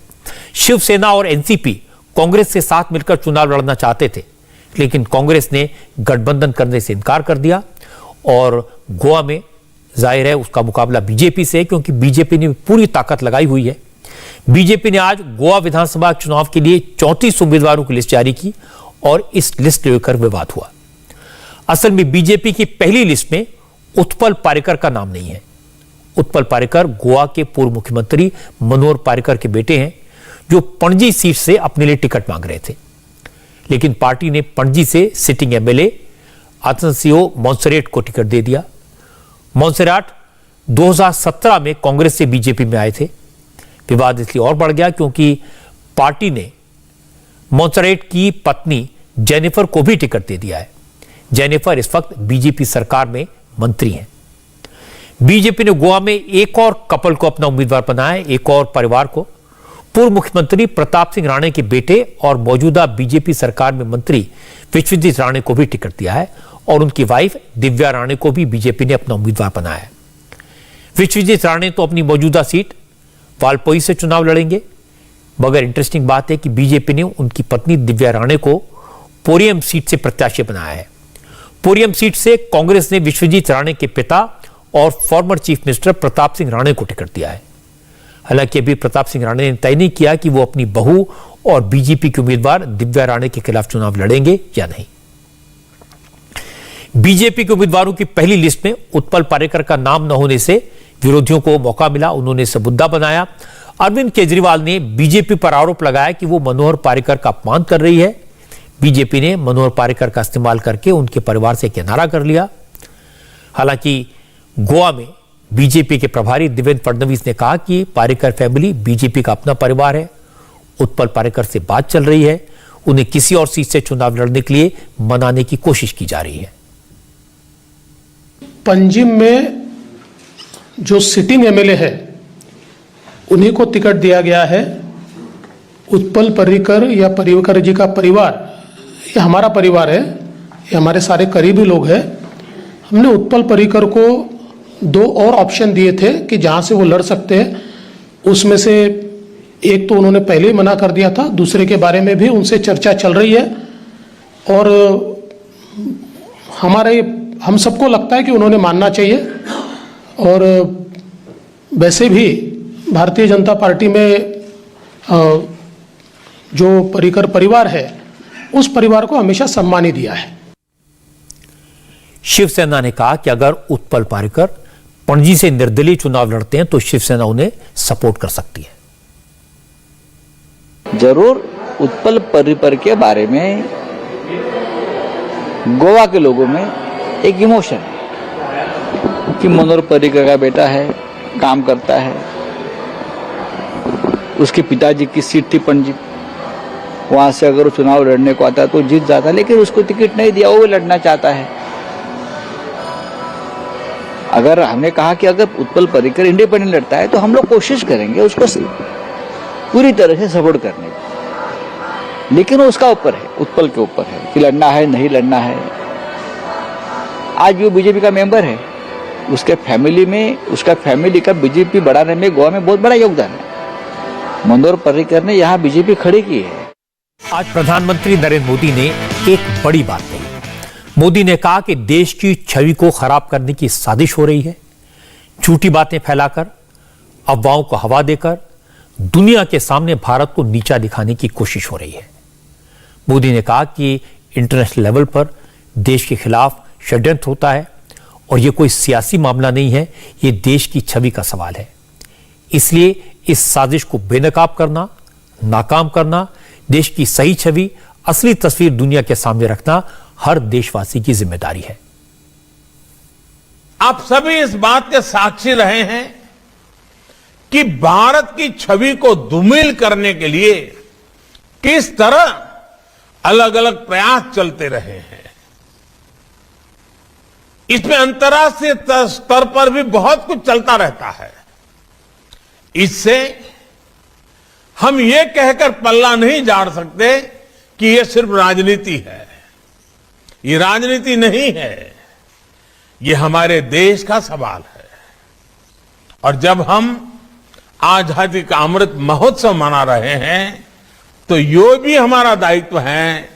शिवसेना और एनसीपी कांग्रेस के साथ मिलकर चुनाव लड़ना चाहते थे, लेकिन कांग्रेस ने गठबंधन करने से इनकार कर दिया और गोवा में जाहिर है उसका मुकाबला बीजेपी से है, क्योंकि बीजेपी ने पूरी ताकत लगाई हुई है। बीजेपी ने आज गोवा विधानसभा चुनाव के लिए 34 उम्मीदवारों की लिस्ट जारी की और इस लिस्ट लेकर विवाद हुआ। असल में बीजेपी की पहली लिस्ट में उत्पल पारेकर का नाम नहीं है। उत्पल पारेकर गोवा के पूर्व मुख्यमंत्री मनोहर पारेकर के बेटे हैं, जो पणजी सीट से अपने लिए टिकट मांग रहे थे, लेकिन पार्टी ने पणजी से सिटिंग एमएलए आतंसियो मोन्सेरेट को टिकट दे दिया। मोन्सेराट 2017 में कांग्रेस से बीजेपी में आए थे। विवाद इसलिए और बढ़ गया क्योंकि पार्टी ने मोन्सेरेट की पत्नी जेनिफर को भी टिकट दे दिया है। जेनिफर इस वक्त बीजेपी सरकार में मंत्री हैं। बीजेपी ने गोवा में एक और कपल को अपना उम्मीदवार बनाया, एक और परिवार को। पूर्व मुख्यमंत्री प्रताप सिंह राणे के बेटे और मौजूदा बीजेपी सरकार में मंत्री विश्वजीत राणे को भी टिकट दिया है और उनकी वाइफ दिव्या राणे को भी बीजेपी ने अपना उम्मीदवार बनाया है। विश्वजीत राणे तो अपनी मौजूदा सीट वालपोई से चुनाव लड़ेंगे, मगर इंटरेस्टिंग बात है कि बीजेपी ने उनकी पत्नी दिव्या राणे को पोरियम सीट से प्रत्याशी बनाया है। पोरियम सीट से कांग्रेस ने विश्वजीत राणे के पिता और former chief minister Pratap Singh Rane को टिकट दिया है। हालांकि अभी प्रताप सिंह राणे ने तय नहीं किया कि वो अपनी बहू और बीजेपी के उम्मीदवार दिव्या राणे के खिलाफ चुनाव लड़ेंगे या नहीं। बीजेपी के उम्मीदवारों की पहली लिस्ट में उत्पल पारेकर का नाम न होने से विरोधियों को मौका मिला, उन्होंने इसे मुद्दा बनाया। अरविंद केजरीवाल ने बीजेपी पर आरोप लगाया कि वो मनोहर पारेकर का अपमान कर रही है। बीजेपी ने मनोहर पारेकर का इस्तेमाल करके उनके परिवार से किनारा कर लिया। हालांकि गोवा में बीजेपी के प्रभारी देवेंद्र फडणवीस ने कहा कि पारेकर फैमिली बीजेपी का अपना परिवार है। उत्पल पारेकर से बात चल रही है, उन्हें किसी और सीट से चुनाव लड़ने के लिए मनाने की कोशिश की जा रही है। पंजिम में जो सिटिंग एमएलए है उन्हीं को टिकट दिया गया है। उत्पल पर्रिकर या पर्रिकर जी का परिवार, ये हमारा परिवार है, ये हमारे सारे करीबी लोग हैं। हमने उत्पल पर्रिकर को 2 और ऑप्शन दिए थे कि जहां से वो लड़ सकते हैं, उसमें से एक तो उन्होंने पहले ही मना कर दिया था, दूसरे के बारे में भी उनसे चर्चा चल रही है और हम सबको लगता है कि उन्होंने मानना चाहिए। और वैसे भी भारतीय जनता पार्टी में जो पर्रिकर परिवार है उस परिवार को हमेशा सम्मान ही दिया है। शिवसेना ने कहा कि अगर उत्पल पारेकर पणजी से निर्दलीय चुनाव लड़ते हैं तो शिवसेना उन्हें सपोर्ट कर सकती है। जरूर उत्पल पर्रिकर के बारे में गोवा के लोगों में एक इमोशन है कि मनोहर पर्रिकर का बेटा है, काम करता है, उसके पिताजी की सीट थी पणजी, वहां से अगर वो चुनाव लड़ने को आता तो जीत जाता, लेकिन उसको टिकट नहीं दिया, वो भी लड़ना चाहता है। अगर हमने कहा कि अगर उत्पल पर्रिकर इंडिपेंडेंट लड़ता है तो हम लोग कोशिश करेंगे उसको पूरी तरह से सपोर्ट करने की, लेकिन वो उसका ऊपर है, उत्पल के ऊपर है कि लड़ना है नहीं लड़ना है। आज भी वो बीजेपी का मेंबर है, उसके फैमिली में, उसका फैमिली का बीजेपी बढ़ाने में गोवा में बहुत बड़ा योगदान है। मनोहर पर्रिकर ने यहाँ बीजेपी खड़ी की है। आज प्रधानमंत्री नरेंद्र मोदी ने एक बड़ी बात कही। मोदी ने कहा कि देश की छवि को खराब करने की साजिश हो रही है। झूठी बातें फैलाकर, अफवाहों को हवा देकर दुनिया के सामने भारत को नीचा दिखाने की कोशिश हो रही है। मोदी ने कहा कि इंटरनेशनल लेवल पर देश के खिलाफ षड्यंत्र होता है और यह कोई सियासी मामला नहीं है, यह देश की छवि का सवाल है। इसलिए इस साजिश को बेनकाब करना, नाकाम करना, देश की सही छवि, असली तस्वीर दुनिया के सामने रखना हर देशवासी की जिम्मेदारी है। आप सभी इस बात के साक्षी रहे हैं कि भारत की छवि को धूमिल करने के लिए किस तरह अलग अलग प्रयास चलते रहे हैं। इसमें अंतर्राष्ट्रीय स्तर पर भी बहुत कुछ चलता रहता है। इससे हम ये कहकर पल्ला नहीं झाड़ सकते कि ये सिर्फ राजनीति है। ये राजनीति नहीं है, ये हमारे देश का सवाल है। और जब हम आजादी का अमृत महोत्सव मना रहे हैं तो ये भी हमारा दायित्व है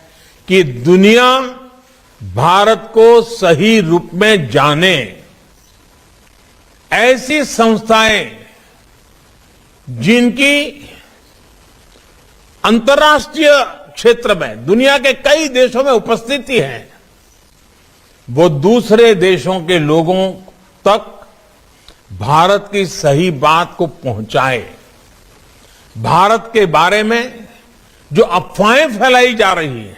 कि दुनिया भारत को सही रूप में जाने। ऐसी संस्थाएं जिनकी अंतर्राष्ट्रीय क्षेत्र में दुनिया के कई देशों में उपस्थिति है, वो दूसरे देशों के लोगों तक भारत की सही बात को पहुंचाए। भारत के बारे में जो अफवाहें फैलाई जा रही हैं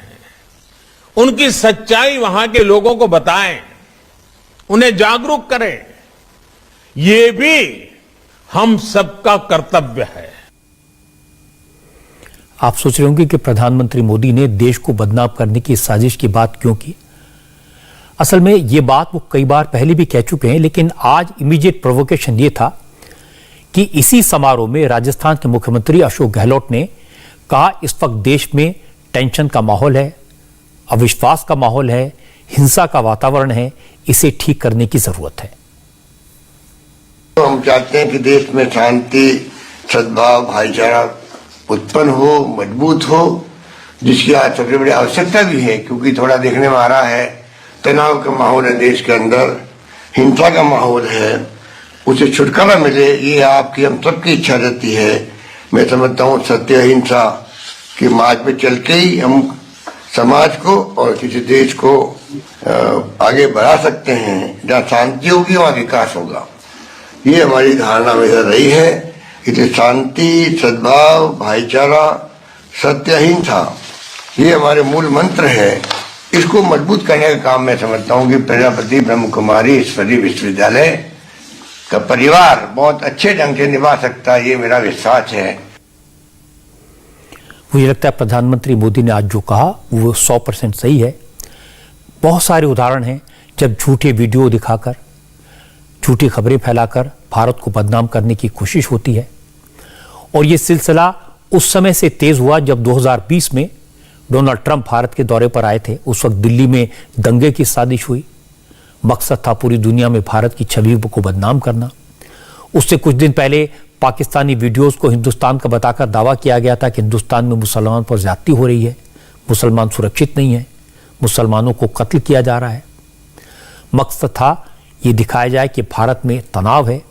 उनकी सच्चाई वहां के लोगों को बताएं, उन्हें जागरूक करें। ये भी हम सबका कर्तव्य है। आप सोच रहे होंगे कि प्रधानमंत्री मोदी ने देश को बदनाम करने की साजिश की बात क्यों की। असल में ये बात वो कई बार पहले भी कह चुके हैं, लेकिन आज इमीडिएट प्रोवोकेशन ये था कि इसी समारोह में राजस्थान के मुख्यमंत्री अशोक गहलोत ने कहा, इस वक्त देश में टेंशन का माहौल है, अविश्वास का माहौल है, हिंसा का वातावरण है, इसे ठीक करने की जरूरत है। तो हम चाहते हैं कि देश में शांति, सद्भाव, भाईचारा उत्पन्न हो, मजबूत हो, जिसकी आज सबसे बड़ी आवश्यकता भी है, क्योंकि थोड़ा देखने में आ रहा है तनाव का माहौल है देश के अंदर, हिंसा का माहौल है, उसे छुटकारा मिले, ये आपकी हम सबकी इच्छा रहती है। मैं समझता हूँ सत्य अहिंसा के मार्ग पे चल के ही हम समाज को और किसी देश को आगे बढ़ा सकते हैं। जहाँ शांति होगी वहाँ विकास होगा, ये हमारी धारणा हमेशा रही है। इसलिए शांति, सद्भाव, भाईचारा, सत्य अहिंसा ये हमारे मूल मंत्र है। इसको मजबूत करने का काम मैं समझता हूँ कि प्रजापति ब्रह्म कुमारी ईश्वरीय विश्वविद्यालय का परिवार बहुत अच्छे ढंग से निभा सकता है, ये मेरा विश्वास है। मुझे लगता है प्रधानमंत्री मोदी ने आज जो कहा वो 100% सही है। बहुत सारे उदाहरण हैं जब झूठे वीडियो दिखाकर, झूठी खबरें फैलाकर भारत को बदनाम करने की कोशिश होती है। और ये सिलसिला उस समय से तेज हुआ जब 2020 में डोनाल्ड ट्रंप भारत के दौरे पर आए थे। उस वक्त दिल्ली में दंगे की साजिश हुई, मकसद था पूरी दुनिया में भारत की छवि को बदनाम करना। उससे कुछ दिन पहले पाकिस्तानी वीडियोस को हिंदुस्तान का बताकर दावा किया गया था कि हिंदुस्तान में मुसलमान पर ज्यादती हो रही है, मुसलमान सुरक्षित नहीं है, मुसलमानों को कत्ल किया जा रहा है। मकसद था ये दिखाया जाए कि भारत में तनाव है,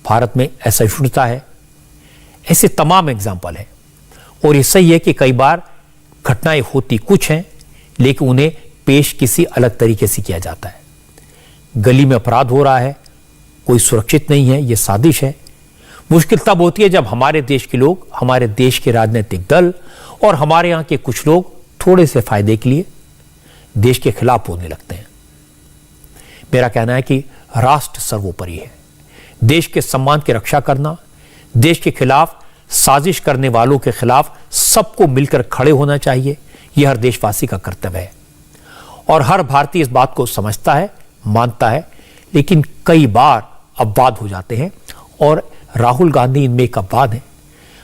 भारत में असहिष्णुता है। ऐसे तमाम एग्जाम्पल है। और ये सही है कि कई बार घटनाएं होती कुछ हैं लेकिन उन्हें पेश किसी अलग तरीके से किया जाता है। गली में अपराध हो रहा है, कोई सुरक्षित नहीं है, ये साजिश है। मुश्किल तब होती है जब हमारे देश के लोग, हमारे देश के राजनीतिक दल और हमारे यहाँ के कुछ लोग थोड़े से फायदे के लिए देश के खिलाफ बोलने लगते हैं। मेरा कहना है कि राष्ट्र सर्वोपरि है। देश के सम्मान की रक्षा करना, देश के खिलाफ साजिश करने वालों के खिलाफ सबको मिलकर खड़े होना चाहिए, यह हर देशवासी का कर्तव्य है। और हर भारतीय इस बात को समझता है, मानता है, लेकिन कई बार अपवाद हो जाते हैं और राहुल गांधी इनमें एक अपवाद है।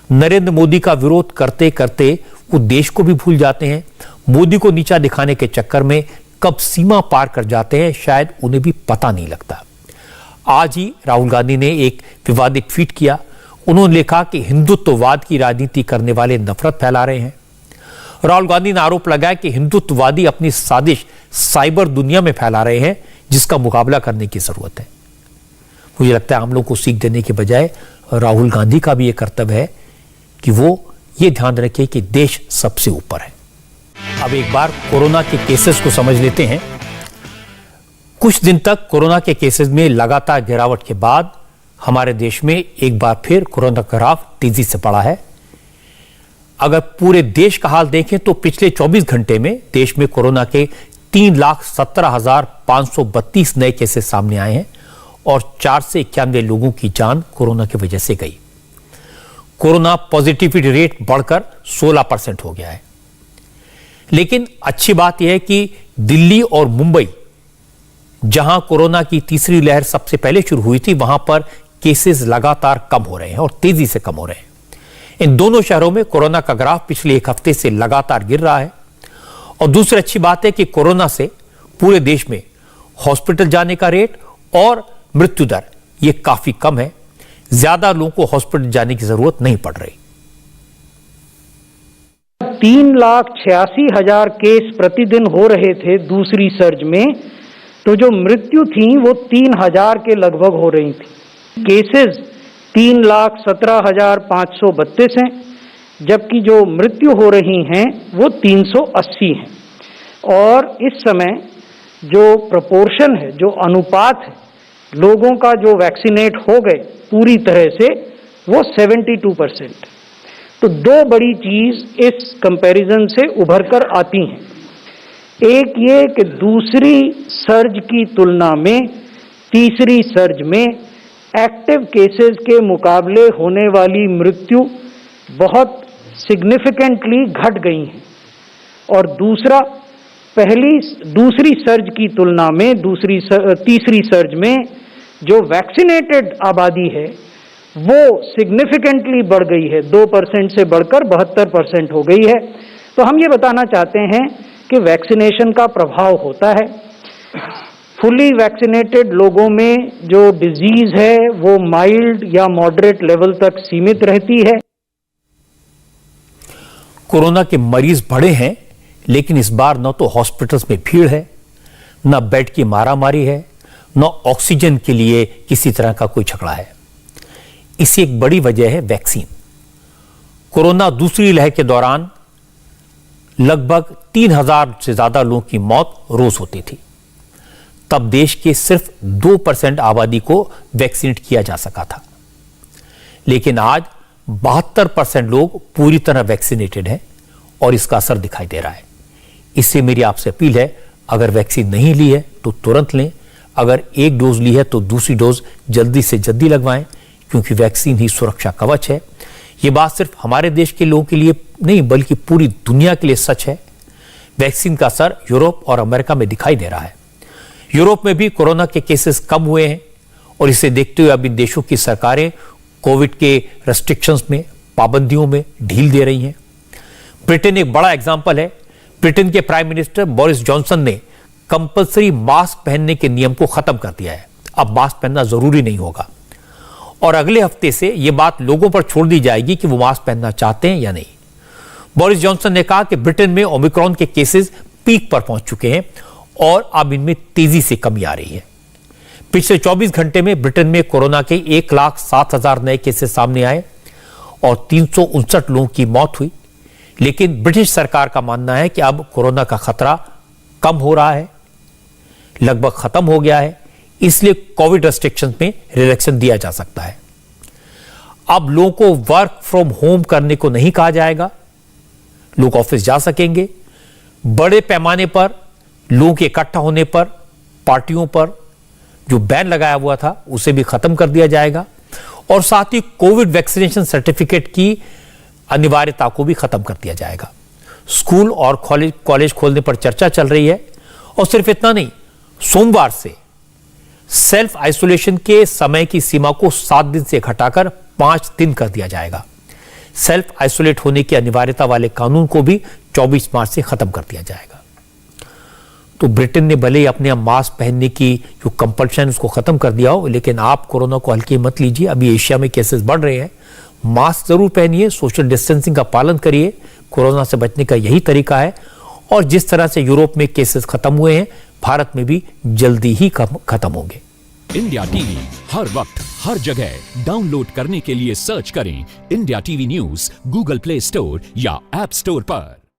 नरेंद्र मोदी का विरोध करते करते वो देश को भी भूल जाते हैं। मोदी को नीचा दिखाने के चक्कर में कब सीमा पार कर जाते हैं शायद उन्हें भी पता नहीं लगता। आज ही राहुल गांधी ने एक विवादित ट्वीट किया। उन्होंने लिखा कि हिंदुत्ववाद की राजनीति करने वाले नफरत फैला रहे हैं। राहुल गांधी ने आरोप लगाया कि हिंदुत्ववादी अपनी साजिश साइबर दुनिया में फैला रहे हैं, जिसका मुकाबला करने की जरूरत है। मुझे लगता है हम लोग को सीख देने के बजाय राहुल गांधी का भी यह कर्तव्य है कि वो ये ध्यान रखे कि देश सबसे ऊपर है। अब एक बार कोरोना के केसेस को समझ लेते हैं। कुछ दिन तक कोरोना के केसेस में लगातार गिरावट के बाद हमारे देश में एक बार फिर कोरोना का ग्राफ तेजी से बढ़ा है। अगर पूरे देश का हाल देखें तो पिछले 24 घंटे में देश में कोरोना के 3,17,532 नए केसेस सामने आए हैं और 4 से 91 लोगों की जान कोरोना की वजह से गई। कोरोना पॉजिटिविटी रेट बढ़कर 16% हो गया है। लेकिन अच्छी बात यह है कि दिल्ली और मुंबई, जहां कोरोना की तीसरी लहर सबसे पहले शुरू हुई थी, वहां पर केसेस लगातार कम हो रहे हैं और तेजी से कम हो रहे हैं। इन दोनों शहरों में कोरोना का ग्राफ पिछले एक हफ्ते से लगातार गिर रहा है। और दूसरी अच्छी बात है कि कोरोना से पूरे देश में हॉस्पिटल जाने का रेट और मृत्यु दर ये काफी कम है। ज्यादा लोगों को हॉस्पिटल जाने की जरूरत नहीं पड़ रही। 3,86,000 केस प्रतिदिन हो रहे थे दूसरी सर्ज में, तो जो मृत्यु थी वो 3,000 के लगभग हो रही थी। केसेस 3,17,532 हैं, जबकि जो मृत्यु हो रही हैं वो 380 हैं। और इस समय जो प्रोपोर्शन है, जो अनुपात है लोगों का जो वैक्सीनेट हो गए पूरी तरह से, वो 72%। तो दो बड़ी चीज इस कंपैरिजन से उभर कर आती हैं। एक ये कि दूसरी सर्ज की तुलना में तीसरी सर्ज में एक्टिव केसेस के मुकाबले होने वाली मृत्यु बहुत सिग्निफिकेंटली घट गई हैं। और दूसरा, दूसरी सर्ज की तुलना में तीसरी सर्ज में जो वैक्सीनेटेड आबादी है वो सिग्निफिकेंटली बढ़ गई है, 2% से बढ़कर 72% हो गई है। तो हम ये बताना चाहते हैं कि वैक्सीनेशन का प्रभाव होता है। फुली वैक्सीनेटेड लोगों में जो डिजीज है वो माइल्ड या मॉडरेट लेवल तक सीमित रहती है। कोरोना के मरीज बढ़े हैं, लेकिन इस बार न तो हॉस्पिटल्स में भीड़ है, न बेड की मारामारी है, न ऑक्सीजन के लिए किसी तरह का कोई झगड़ा है। इसकी एक बड़ी वजह है वैक्सीन। कोरोना दूसरी लहर के दौरान लगभग 3000 से ज्यादा लोगों की मौत रोज होती थी। तब देश के सिर्फ 2% आबादी को वैक्सीनेट किया जा सका था, लेकिन आज 72% लोग पूरी तरह वैक्सीनेटेड हैं और इसका असर दिखाई दे रहा है। इससे मेरी आपसे अपील है, अगर वैक्सीन नहीं ली है तो तुरंत लें, अगर एक डोज ली है तो दूसरी डोज जल्दी से जल्दी लगवाएं, क्योंकि वैक्सीन ही सुरक्षा कवच है। यह बात सिर्फ हमारे देश के लोगों के लिए नहीं बल्कि पूरी दुनिया के लिए सच है। वैक्सीन का असर यूरोप और अमेरिका में दिखाई दे रहा है। यूरोप में भी कोरोना के केसेस कम हुए हैं और इसे देखते हुए अब इन देशों की सरकारें कोविड के रेस्ट्रिक्शंस में, पाबंदियों में ढील दे रही हैं। ब्रिटेन एक बड़ा एग्जाम्पल है। ब्रिटेन के प्राइम मिनिस्टर बोरिस जॉनसन ने कंपलसरी मास्क पहनने के नियम को खत्म कर दिया है। अब मास्क पहनना जरूरी नहीं होगा और अगले हफ्ते से यह बात लोगों पर छोड़ दी जाएगी कि वो मास्क पहनना चाहते हैं या नहीं। बोरिस जॉनसन ने कहा कि ब्रिटेन में ओमिक्रॉन के केसेस पीक पर पहुंच चुके हैं और अब इनमें तेजी से कमी आ रही है। पिछले 24 घंटे में ब्रिटेन में कोरोना के 1,07,000 नए केसेस सामने आए और 359 लोगों की मौत हुई। लेकिन ब्रिटिश सरकार का मानना है कि अब कोरोना का खतरा कम हो रहा है, लगभग खत्म हो गया है, इसलिए कोविड रेस्ट्रिक्शंस में रिलैक्सेशन दिया जा सकता है। अब लोगों को वर्क फ्रॉम होम करने को नहीं कहा जाएगा, लोग ऑफिस जा सकेंगे। बड़े पैमाने पर लोगों के इकट्ठा होने पर, पार्टियों पर जो बैन लगाया हुआ था उसे भी खत्म कर दिया जाएगा और साथ ही कोविड वैक्सीनेशन सर्टिफिकेट की अनिवार्यता को भी खत्म कर दिया जाएगा। स्कूल और कॉलेज खोलने पर चर्चा चल रही है और सिर्फ इतना नहीं, सोमवार से सेल्फ आइसोलेशन के समय की सीमा को 7 दिन से घटाकर 5 दिन कर दिया जाएगा। सेल्फ आइसोलेट होने की अनिवार्यता वाले कानून को भी 24 मार्च से खत्म कर दिया जाएगा। तो ब्रिटेन ने भले ही अपने मास्क पहनने की जो कंपल्शन उसको खत्म कर दिया हो, लेकिन आप कोरोना को हल्के मत लीजिए। अभी एशिया में केसेस बढ़ रहे हैं, मास्क जरूर पहनिए, सोशल डिस्टेंसिंग का पालन करिए। कोरोना से बचने का यही तरीका है और जिस तरह से यूरोप में केसेस खत्म हुए हैं, भारत में भी जल्दी ही खत्म होंगे। इंडिया टीवी हर वक्त हर जगह डाउनलोड करने के लिए सर्च करें India TV news Google play store या ऐप स्टोर पर।